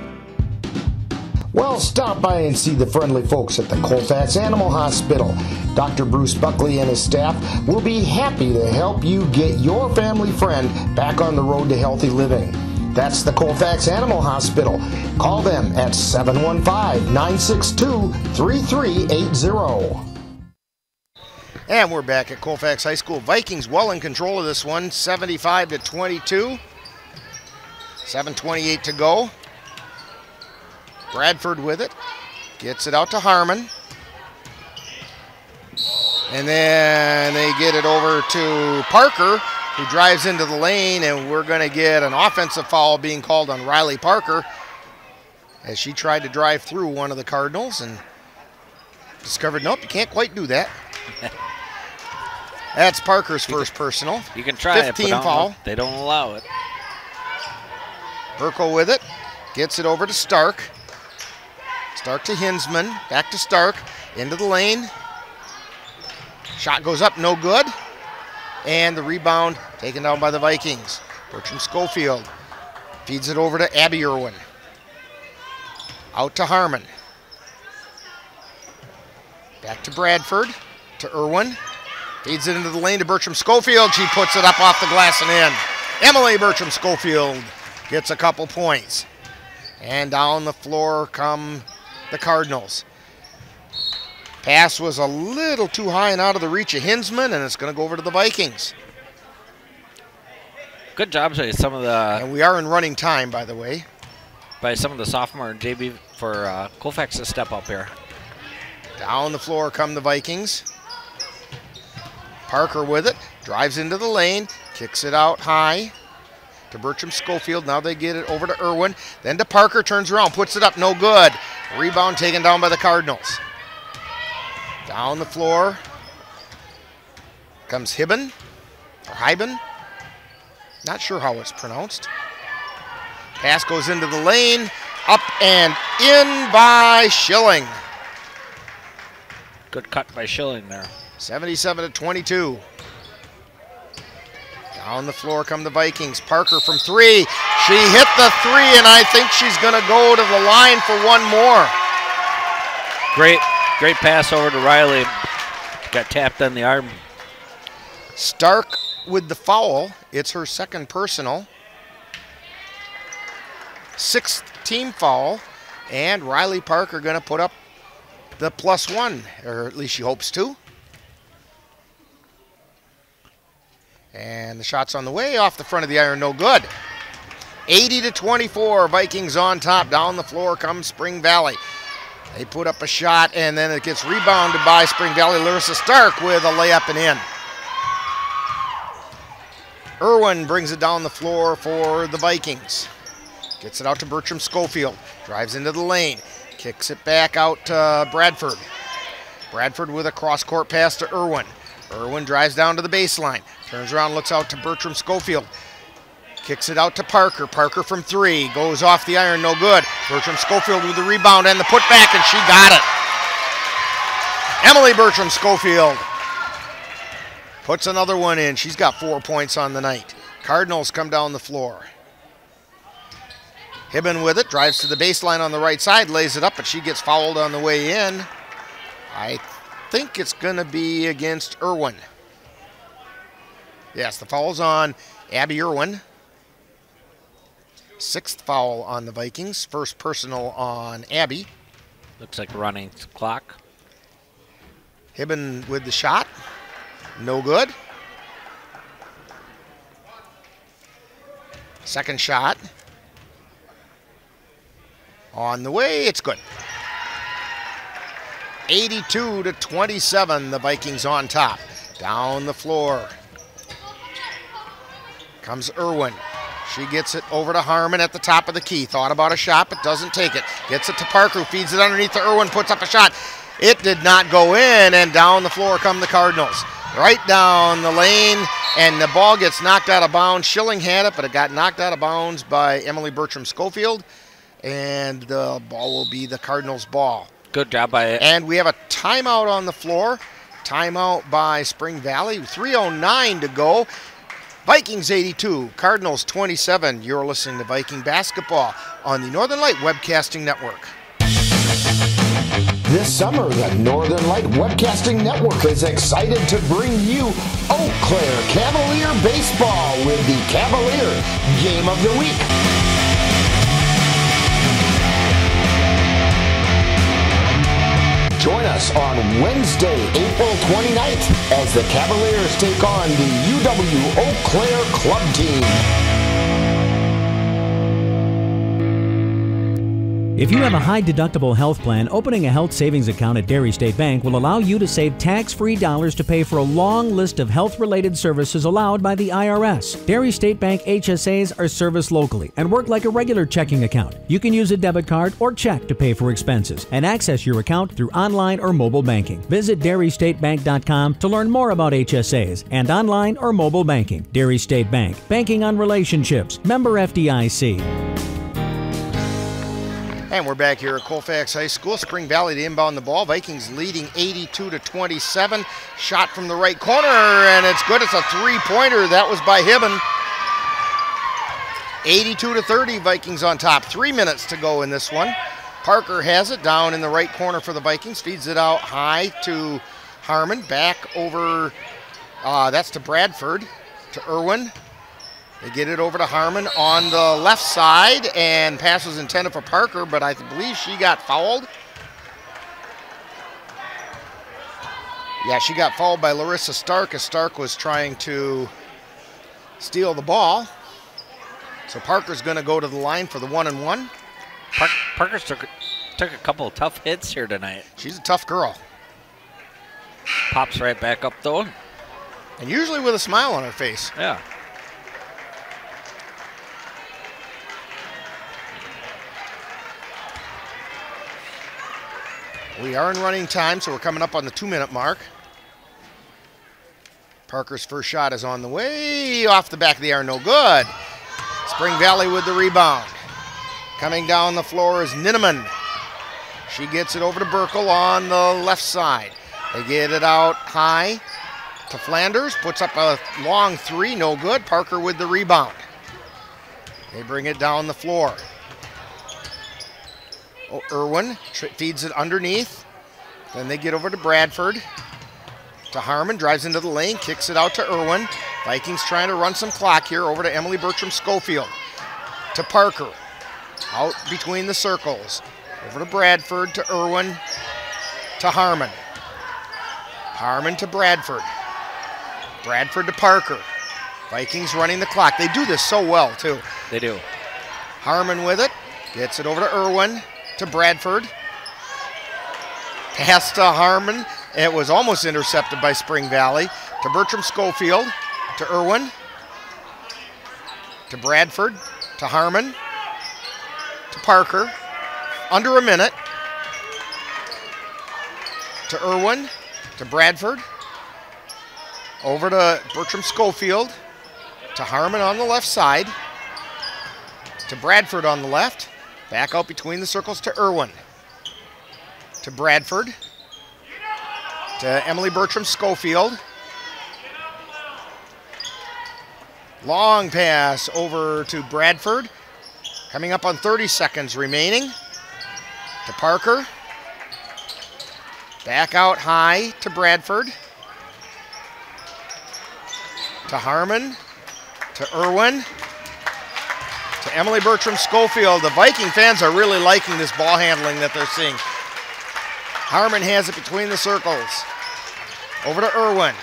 Well, stop by and see the friendly folks at the Colfax Animal Hospital. Dr. Bruce Buckley and his staff will be happy to help you get your family friend back on the road to healthy living. That's the Colfax Animal Hospital. Call them at 715-962-3380. And we're back at Colfax High School. Vikings well in control of this one, 75-22. 7:28 to go. Bradford with it, gets it out to Harmon. And then they get it over to Parker, who drives into the lane, and we're going to get an offensive foul being called on Riley Parker as she tried to drive through one of the Cardinals and discovered, nope, you can't quite do that. That's Parker's first personal. You can try 15 it, but foul. They don't allow it. Burkle with it, gets it over to Stark. Stark to Hinsman, back to Stark, into the lane. Shot goes up, no good. And the rebound taken down by the Vikings. Bertram Schofield feeds it over to Abby Irwin. Out to Harmon. Back to Bradford, to Irwin. Feeds it into the lane to Bertram Schofield. She puts it up off the glass and in. Emily Bertram Schofield gets a couple points. And down the floor come the Cardinals. Pass was a little too high and out of the reach of Hinsman, and it's going to go over to the Vikings. Good job by some of the... And we are in running time, by the way. By some of the sophomore and JV for Colfax to step up here. Down the floor come the Vikings. Parker with it, drives into the lane, kicks it out high to Bertram Schofield. Now they get it over to Irwin, then to Parker, turns around, puts it up, no good. Rebound taken down by the Cardinals. Down the floor comes Hibben, or Hyben. Not sure how it's pronounced. Pass goes into the lane, up and in by Schilling. Good cut by Schilling there. 77-22. Down the floor come the Vikings. Parker from 3. She hit the 3, and I think she's going to go to the line for one more. Great pass over to Riley. Got tapped on the arm. Stark with the foul. It's her second personal. 6th team foul. And Riley Parker going to put up the +1, or at least she hopes to. And the shot's on the way off the front of the iron, no good. 80-24, Vikings on top. Down the floor comes Spring Valley. They put up a shot, and then it gets rebounded by Spring Valley. Larissa Stark with a layup and in. Irwin brings it down the floor for the Vikings. Gets it out to Bertram Schofield. Drives into the lane. Kicks it back out to Bradford. Bradford with a cross-court pass to Irwin. Irwin drives down to the baseline. Turns around, looks out to Bertram Schofield. Kicks it out to Parker. Parker from 3. Goes off the iron, no good. Bertram Schofield with the rebound and the putback, and she got it. Emily Bertram Schofield puts another one in. She's got 4 points on the night. Cardinals come down the floor. Hibben with it, drives to the baseline on the right side, lays it up, but she gets fouled on the way in. I think it's going to be against Irwin. Yes, the foul's on Abby Irwin. 6th foul on the Vikings. First personal on Abby. Looks like running clock. Hibben with the shot. No good. Second shot. On the way, it's good. 82-27, the Vikings on top. Down the floor comes Irwin. She gets it over to Harmon at the top of the key. Thought about a shot, but doesn't take it. Gets it to Parker, who feeds it underneath to Irwin, puts up a shot. It did not go in, and down the floor come the Cardinals. Right down the lane, and the ball gets knocked out of bounds. Schilling had it, but it got knocked out of bounds by Emily Bertram Schofield, and the ball will be the Cardinals' ball. Good job by it. And we have a timeout on the floor. Timeout by Spring Valley. 3:09 to go. Vikings 82, Cardinals 27. You're listening to Viking basketball on the Northern Light Webcasting Network. This summer, the Northern Light Webcasting Network is excited to bring you Eau Claire Cavalier Baseball with the Cavalier Game of the Week. Join us on Wednesday, April 29th as the Cavaliers take on the UW Eau Claire Club team. If you have a high-deductible health plan, opening a health savings account at Dairy State Bank will allow you to save tax-free dollars to pay for a long list of health-related services allowed by the IRS. Dairy State Bank HSAs are serviced locally and work like a regular checking account. You can use a debit card or check to pay for expenses and access your account through online or mobile banking. Visit DairyStateBank.com to learn more about HSAs and online or mobile banking. Dairy State Bank, banking on relationships. Member FDIC. And we're back here at Colfax High School. Spring Valley to inbound the ball. Vikings leading 82-27. Shot from the right corner, and it's good. It's a three-pointer. That was by Hibben. 82-30, Vikings on top. 3 minutes to go in this one. Parker has it down in the right corner for the Vikings. Feeds it out high to Harmon. Back over, that's to Bradford, to Irwin. They get it over to Harmon on the left side, and pass was intended for Parker, but I believe she got fouled. Yeah, she got fouled by Larissa Stark as Stark was trying to steal the ball. So Parker's going to go to the line for the 1-and-1. Parker's took a couple of tough hits here tonight. She's a tough girl. Pops right back up, though. And usually with a smile on her face. Yeah. We are in running time, so we're coming up on the 2-minute mark. Parker's first shot is on the way. Off the back of the iron, no good. Spring Valley with the rebound. Coming down the floor is Ninneman. She gets it over to Burkle on the left side. They get it out high to Flanders. Puts up a long three, no good. Parker with the rebound. They bring it down the floor. Oh, Irwin feeds it underneath. Then they get over to Bradford. To Harmon, drives into the lane, kicks it out to Irwin. Vikings trying to run some clock here. Over to Emily Bertram Schofield. To Parker. Out between the circles. Over to Bradford, to Irwin, to Harmon. Harmon to Bradford. Bradford to Parker. Vikings running the clock. They do this so well, too. They do. Harmon with it. Gets it over to Irwin. To Bradford. Pass to Harmon. It was almost intercepted by Spring Valley. To Bertram Schofield. To Irwin. To Bradford. To Harmon. To Parker. Under a minute. To Irwin. To Bradford. Over to Bertram Schofield. To Harmon on the left side. To Bradford on the left. Back out between the circles to Irwin. To Bradford. to Emily Bertram-Schofield. Long pass over to Bradford. Coming up on 30 seconds remaining. To Parker. Back out high to Bradford. To Harmon. To Irwin. To Emily Bertram-Schofield. The Viking fans are really liking this ball handling that they're seeing. Harmon has it between the circles. Over to Irwin.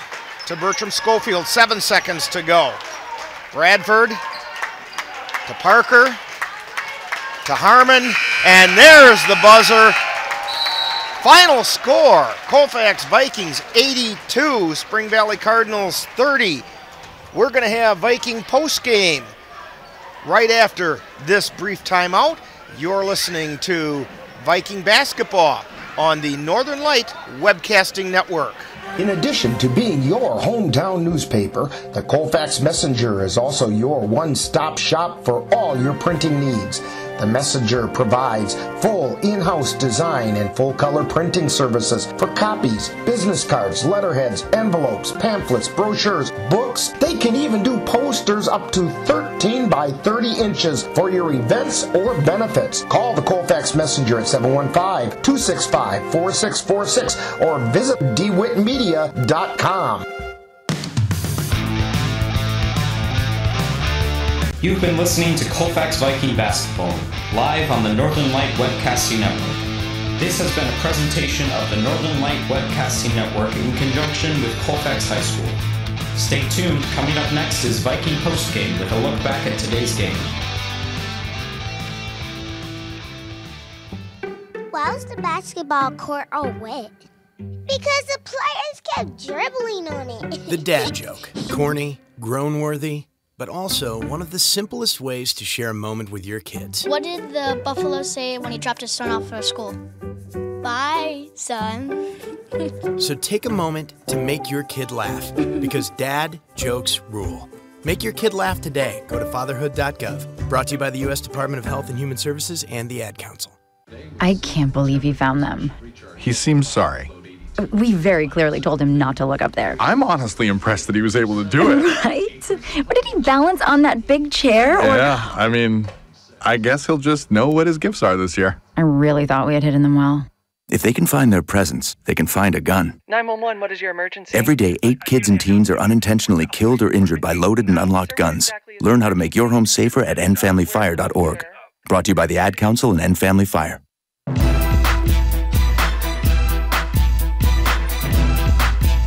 To Bertram-Schofield. 7 seconds to go. Bradford. To Parker. To Harmon. And there's the buzzer. Final score, Colfax Vikings 82, Spring Valley Cardinals 30. We're going to have Viking postgame right after this brief timeout. You're listening to Viking basketball on the Northern Light Webcasting Network. In addition to being your hometown newspaper, the Colfax Messenger is also your one-stop shop for all your printing needs. The Messenger provides full in-house design and full-color printing services for copies, business cards, letterheads, envelopes, pamphlets, brochures, books. They can even do posters up to 13 by 30 inches for your events or benefits. Call the Colfax Messenger at 715-265-4646 or visit dewitmedia.com. You've been listening to Colfax Viking Basketball, live on the Northern Light Webcasting Network. This has been a presentation of the Northern Light Webcasting Network in conjunction with Colfax High School. Stay tuned, coming up next is Viking Postgame with a look back at today's game. Why was the basketball court all wet? Because the players kept dribbling on it. The dad joke. Corny, groan-worthy, but also one of the simplest ways to share a moment with your kids. What did the buffalo say when he dropped his son off for school? Bye, son. So take a moment to make your kid laugh, because dad jokes rule. Make your kid laugh today. Go to fatherhood.gov. Brought to you by the U.S. Department of Health and Human Services and the Ad Council. I can't believe he found them. He seems sorry. We very clearly told him not to look up there. I'm honestly impressed that he was able to do it. Right? What, did he balance on that big chair? Yeah, I mean, I guess he'll just know what his gifts are this year. I really thought we had hidden them well. If they can find their presents, they can find a gun. 911, what is your emergency? Every day, 8 kids and teens are unintentionally killed or injured by loaded and unlocked guns. Learn how to make your home safer at endfamilyfire.org. Brought to you by the Ad Council and End Family Fire.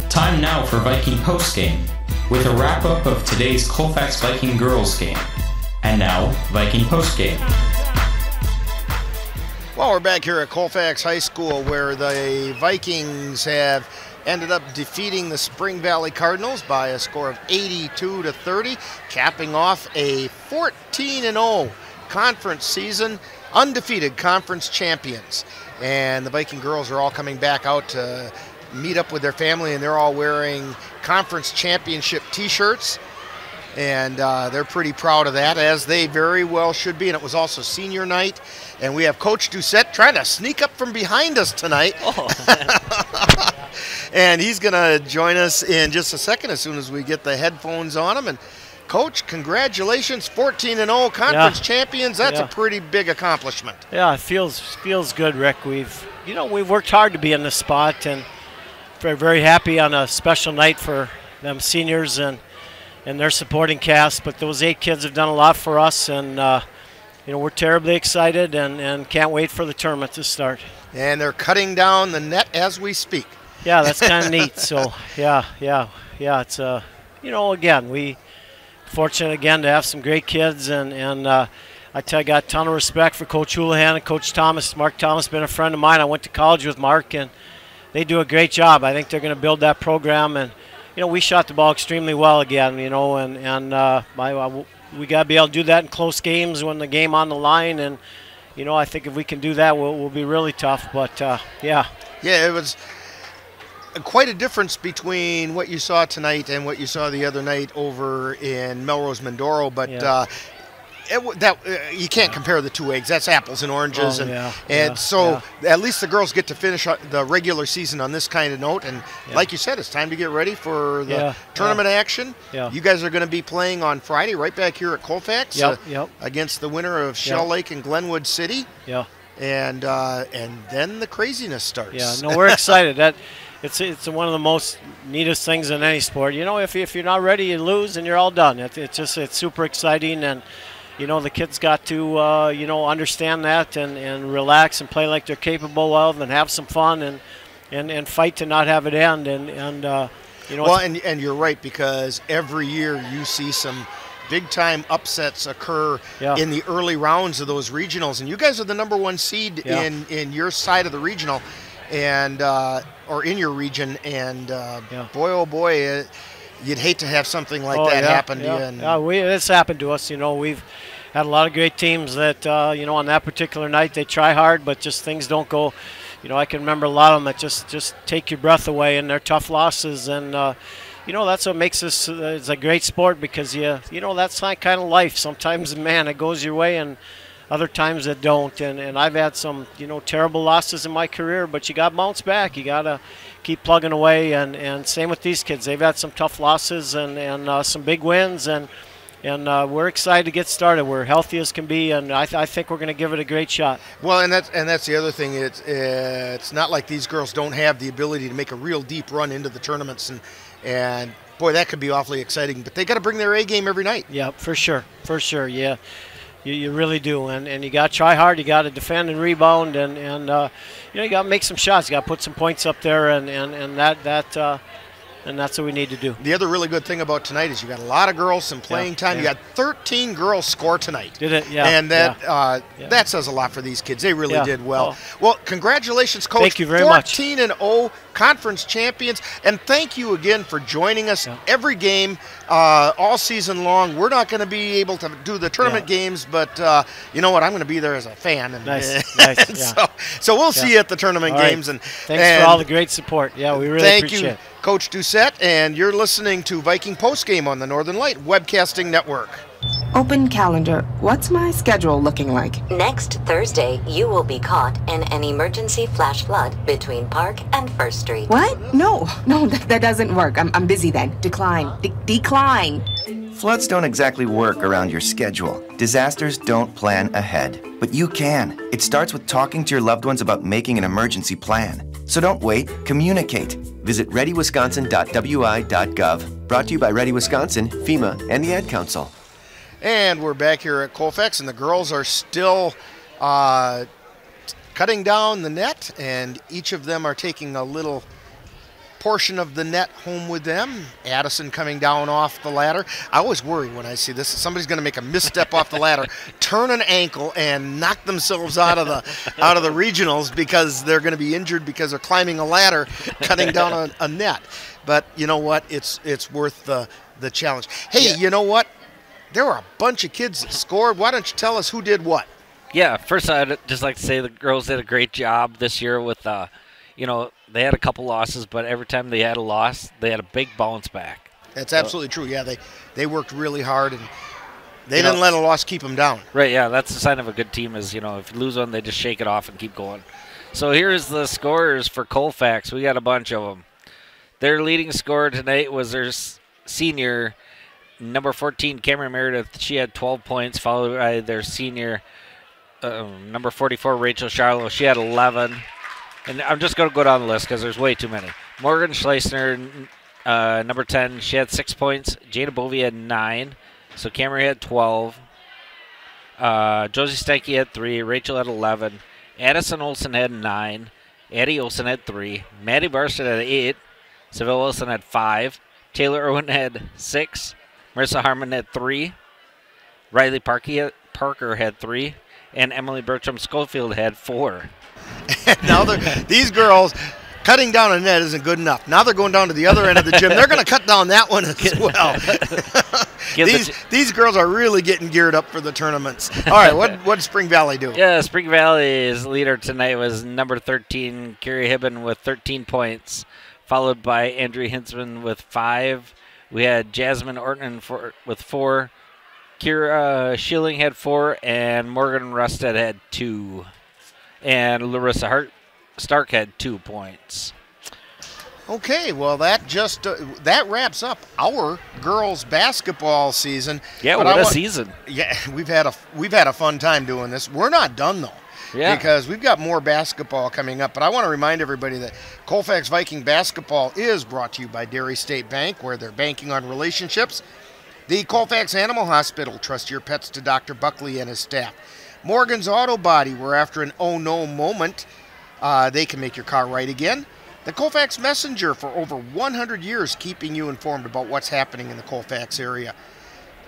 Time now for Viking postgame, with a wrap-up of today's Colfax Viking girls game. And now, Viking postgame. Well, we're back here at Colfax High School, where the Vikings have ended up defeating the Spring Valley Cardinals by a score of 82-30, capping off a 14-0 conference season, undefeated conference champions. And the Viking girls are all coming back out to meet up with their family, and they're all wearing conference championship t-shirts, and they're pretty proud of that, as they very well should be. And it was also senior night, and we have Coach Doucette trying to sneak up from behind us tonight. Oh. And he's going to join us in just a second as soon as we get the headphones on him. And Coach, congratulations, 14-0 conference champions. That's a pretty big accomplishment. Yeah, it feels good, Rick. We've worked hard to be in this spot, and very, very happy on a special night for them seniors and their supporting cast. But those 8 kids have done a lot for us, and we're terribly excited and can't wait for the tournament to start. And they're cutting down the net as we speak. Yeah, that's kind of neat. So yeah. It's again, we fortunate again to have some great kids, and I got a ton of respect for Coach Houlihan and Coach Thomas. Mark Thomas, been a friend of mine. I went to college with Mark, and they do a great job. I think they're going to build that program, and we shot the ball extremely well again. We got to be able to do that in close games when the game on the line, and I think if we can do that, we'll be really tough. But yeah, it was quite a difference between what you saw tonight and what you saw the other night over in Melrose Mindoro. But you can't compare the two eggs. That's apples and oranges, so at least the girls get to finish the regular season on this kind of note. And like you said, it's time to get ready for the tournament action. Yeah. You guys are going to be playing on Friday right back here at Colfax against the winner of Shell Lake and Glenwood City. Yeah. And then the craziness starts. Yeah. No, we're excited. It's one of the most neatest things in any sport. You know, if you're not ready, you lose and you're all done. It's super exciting, and you know the kids got to understand that and relax and play like they're capable of, and have some fun and fight to not have it end. And you're right, because every year you see some big time upsets occur in the early rounds of those regionals, and you guys are the #1 seed in your side of the regional. And or in your region, and boy, oh boy, you'd hate to have something like that happen to you. And it's happened to us. You know, we've had a lot of great teams that on that particular night they try hard, but just things don't go. You know, I can remember a lot of them that just take your breath away, and they're tough losses. And that's what makes this it's a great sport, because that's kind of life. Sometimes, man, it goes your way, and other times it don't, and I've had some terrible losses in my career, but you got to bounce back. You got to keep plugging away, and same with these kids. They've had some tough losses and some big wins, and we're excited to get started. We're healthy as can be, and I think we're going to give it a great shot. Well, and that's the other thing. It's not like these girls don't have the ability to make a real deep run into the tournaments, and boy, that could be awfully exciting. But they got to bring their A game every night. Yeah, for sure, yeah. You really do, and you got to try hard. You got to defend and rebound, and you got to make some shots. You got to put some points up there, and that's what we need to do. The other really good thing about tonight is you got a lot of girls, some playing time. You got 13 girls score tonight. Did it? Yeah. And that says a lot for these kids. They really did well. Oh. Well, congratulations, Coach. Thank you very much. 14-0 conference champions, and thank you again for joining us every game all season long. We're not going to be able to do the tournament games, but you know what? I'm going to be there as a fan. And, nice. So we'll see you at the tournament games. And thanks for all the great support. Yeah, we really appreciate it. Coach Doucette, and you're listening to Viking Postgame on the Northern Light Webcasting Network. Open calendar. What's my schedule looking like? Next Thursday, you will be caught in an emergency flash flood between Park and First Street. What? No, that doesn't work. I'm busy then. Decline. Decline. Floods don't exactly work around your schedule. Disasters don't plan ahead. But you can. It starts with talking to your loved ones about making an emergency plan. So don't wait, communicate. Visit readywisconsin.wi.gov. Brought to you by Ready Wisconsin, FEMA, and the Ad Council. And we're back here at Colfax, and the girls are still cutting down the net, and each of them are taking a little portion of the net home with them. Addison coming down off the ladder. I always worry when I see this. Somebody's going to make a misstep off the ladder, turn an ankle, and knock themselves out of the regionals, because they're going to be injured because they're climbing a ladder, cutting down a net. But you know what? It's worth the challenge. Hey, you know what? There were a bunch of kids that scored. Why don't you tell us who did what? Yeah, first I'd just like to say the girls did a great job this year with, they had a couple losses, but every time they had a loss, they had a big bounce back. That's absolutely true. Yeah, they worked really hard, and they didn't let a loss keep them down. Right, yeah, that's the sign of a good team is, if you lose one, they just shake it off and keep going. So here's the scorers for Colfax. We got a bunch of them. Their leading scorer tonight was their senior, number 14, Cameron Meredith. She had 12 points, followed by their senior, number 44, Rachel Charlo. She had 11. And I'm just going to go down the list because there's way too many. Morgan Schleisner, number 10, she had 6 points. Jada Bovey had 9. So Cameron had 12. Josie Stanky had 3. Rachel had 11. Addison Olsen had 9. Addie Olsen had 3. Maddie Barstead had 8. Seville Wilson had 5. Taylor Irwin had 6. Marissa Harmon had 3. Riley Parker had 3. And Emily Bertram Schofield had 4. Now these girls cutting down a net isn't good enough. Now they're going down to the other end of the gym. They're going to cut down that one as well. These girls are really getting geared up for the tournaments. All right, what did Spring Valley do? Yeah, Spring Valley's leader tonight was number 13, Carrie Hibben, with 13 points, followed by Andrea Hinsman with 5. We had Jasmine Orton with 4. Kira Schilling had 4, and Morgan Rustad had 2. And Larissa Stark had 2 points. Okay, well, that just that wraps up our girls basketball season. Yeah, what a season! Yeah, we've had a fun time doing this. We're not done though, because we've got more basketball coming up. But I want to remind everybody that Colfax Viking basketball is brought to you by Dairy State Bank, where they're banking on relationships. The Colfax Animal Hospital, trust your pets to Dr. Buckley and his staff. Morgan's Auto Body, where after an oh no moment, they can make your car right again. The Colfax Messenger, for over 100 years, keeping you informed about what's happening in the Colfax area.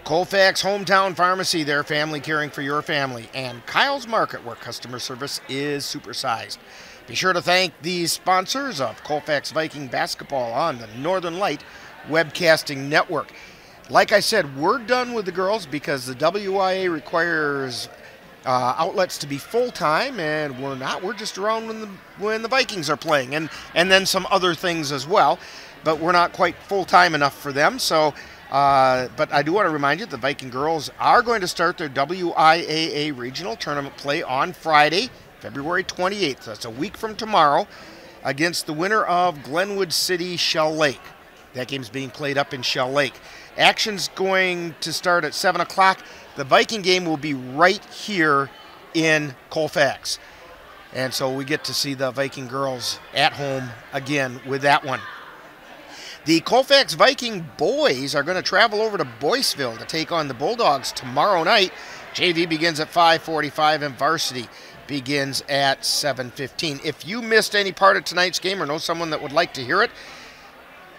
Colfax Hometown Pharmacy, their family caring for your family. And Kyle's Market, where customer service is supersized. Be sure to thank these sponsors of Colfax Viking basketball on the Northern Light Webcasting Network. Like I said, we're done with the girls because the WIA requires outlets to be full-time, and we're not. We're just around when the Vikings are playing, and then some other things as well, but we're not quite full-time enough for them. So, but I do want to remind you the Viking girls are going to start their WIAA regional tournament play on Friday, February 28th. That's a week from tomorrow, against the winner of Glenwood City Shell Lake. That game's being played up in Shell Lake. Action's going to start at 7 o'clock. The Viking game will be right here in Colfax. And so we get to see the Viking girls at home again with that one. The Colfax Viking boys are going to travel over to Boyceville to take on the Bulldogs tomorrow night. JV begins at 5:45 and varsity begins at 7:15. If you missed any part of tonight's game or know someone that would like to hear it,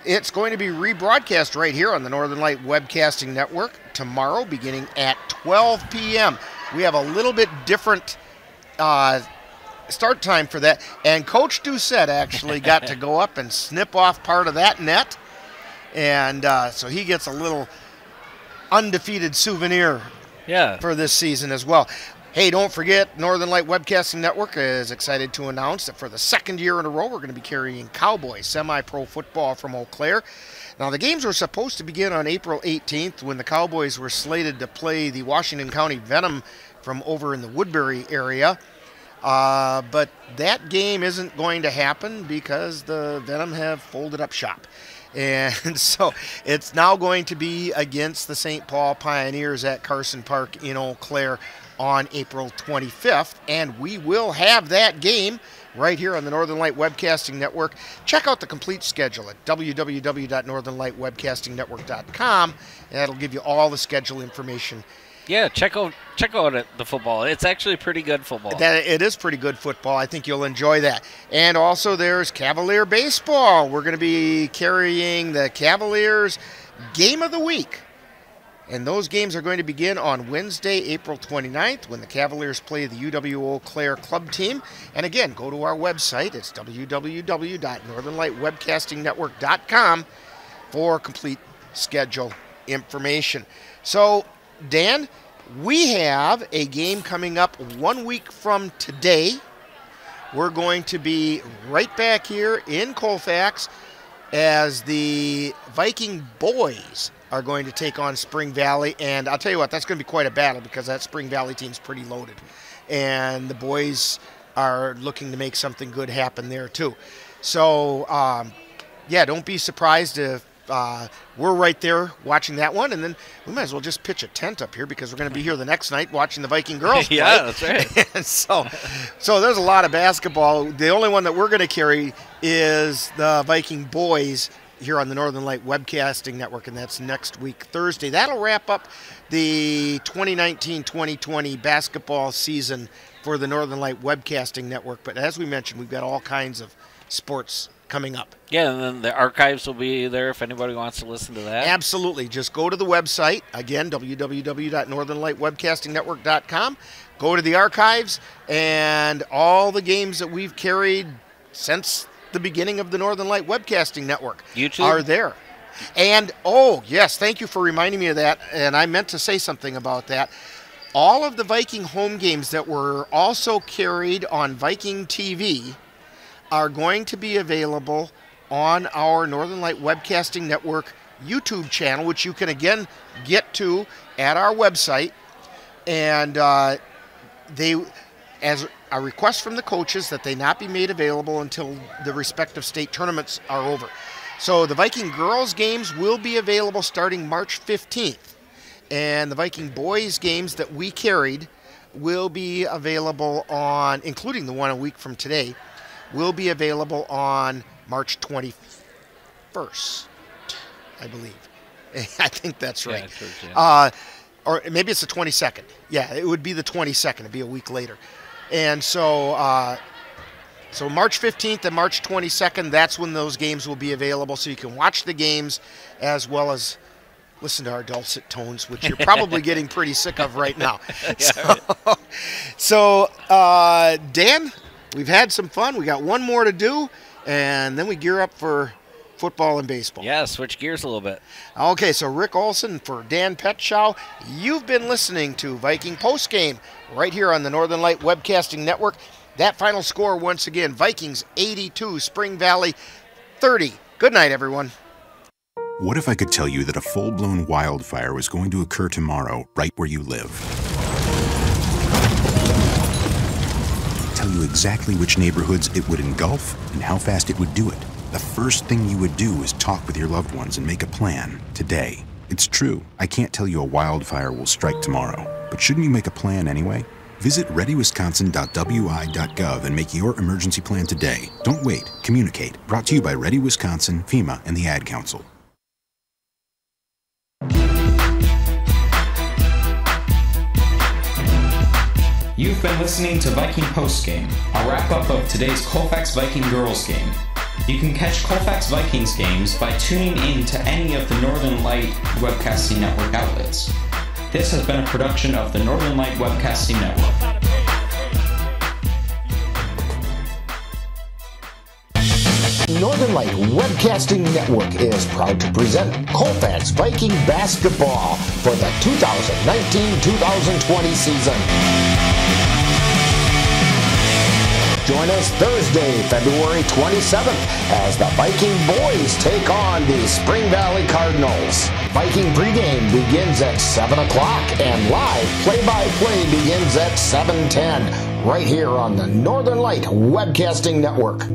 it's going to be rebroadcast right here on the Northern Light Webcasting Network tomorrow beginning at 12 p.m. We have a little bit different start time for that. And Coach Doucette actually got to go up and snip off part of that net. And so he gets a little undefeated souvenir for this season as well. Hey, don't forget, Northern Light Webcasting Network is excited to announce that for the second year in a row, we're going to be carrying Cowboys semi-pro football from Eau Claire. Now, the games were supposed to begin on April 18th when the Cowboys were slated to play the Washington County Venom from over in the Woodbury area. But that game isn't going to happen because the Venom have folded up shop. And so it's now going to be against the St. Paul Pioneers at Carson Park in Eau Claire on April 25th, and we will have that game right here on the Northern Light Webcasting Network. Check out the complete schedule at www.northernlightwebcastingnetwork.com, and that'll give you all the schedule information. Yeah, check out the football. It's actually pretty good football. It is pretty good football. I think you'll enjoy that. And also there's Cavalier baseball. We're going to be carrying the Cavaliers Game of the Week. And those games are going to begin on Wednesday, April 29th, when the Cavaliers play the UW Eau Claire club team. And again, go to our website. It's www.northernlightwebcastingnetwork.com for complete schedule information. So, Dan, we have a game coming up 1 week from today. We're going to be right back here in Colfax as the Viking boys are going to take on Spring Valley. And I'll tell you what, that's going to be quite a battle because that Spring Valley team's pretty loaded. And the boys are looking to make something good happen there too. So, yeah, don't be surprised if we're right there watching that one. And then we might as well just pitch a tent up here because we're going to be here the next night watching the Viking girls play. Yeah, that's right. And so there's a lot of basketball. The only one that we're going to carry is the Viking boys here on the Northern Light Webcasting Network, and that's next week, Thursday. That'll wrap up the 2019-2020 basketball season for the Northern Light Webcasting Network. But as we mentioned, we've got all kinds of sports coming up. Yeah, and then the archives will be there if anybody wants to listen to that. Absolutely. Just go to the website, again, www.northernlightwebcastingnetwork.com. Go to the archives, and all the games that we've carried since the beginning of the Northern Light Webcasting Network are there. And, oh, yes, thank you for reminding me of that, and I meant to say something about that. All of the Viking home games that were also carried on Viking TV are going to be available on our Northern Light Webcasting Network YouTube channel, which you can again get to at our website. And as a request from the coaches that they not be made available until the respective state tournaments are over. So the Viking girls games will be available starting March 15th. And the Viking boys games that we carried will be available on, including the one a week from today, will be available on March 21st, I believe. I think that's right. Yeah, or maybe it's the 22nd. Yeah, it would be the 22nd. It'd be a week later. And so so March 15th and March 22nd, that's when those games will be available. So you can watch the games as well as listen to our dulcet tones, which you're probably getting pretty sick of right now. So Dan, we've had some fun. We got one more to do, and then we gear up for football and baseball. Yeah, switch gears a little bit. Okay, so Rick Olson for Dan Petschow. You've been listening to Viking Postgame right here on the Northern Light Webcasting Network. That final score once again, Vikings 82, Spring Valley 30. Good night, everyone. What if I could tell you that a full-blown wildfire was going to occur tomorrow right where you live? Tell you exactly which neighborhoods it would engulf and how fast it would do it. The first thing you would do is talk with your loved ones and make a plan today. It's true, I can't tell you a wildfire will strike tomorrow, but shouldn't you make a plan anyway? Visit readywisconsin.wi.gov and make your emergency plan today. Don't wait, communicate. Brought to you by Ready Wisconsin, FEMA, and the Ad Council. You've been listening to Viking Postgame, a wrap-up of today's Colfax Viking girls game. You can catch Colfax Vikings games by tuning in to any of the Northern Light Webcasting Network outlets. This has been a production of the Northern Light Webcasting Network. Northern Light Webcasting Network is proud to present Colfax Viking basketball for the 2019-2020 season. Join us Thursday, February 27th, as the Viking boys take on the Spring Valley Cardinals. Viking pregame begins at 7 o'clock, and live play-by-play begins at 7:10, right here on the Northern Light Webcasting Network.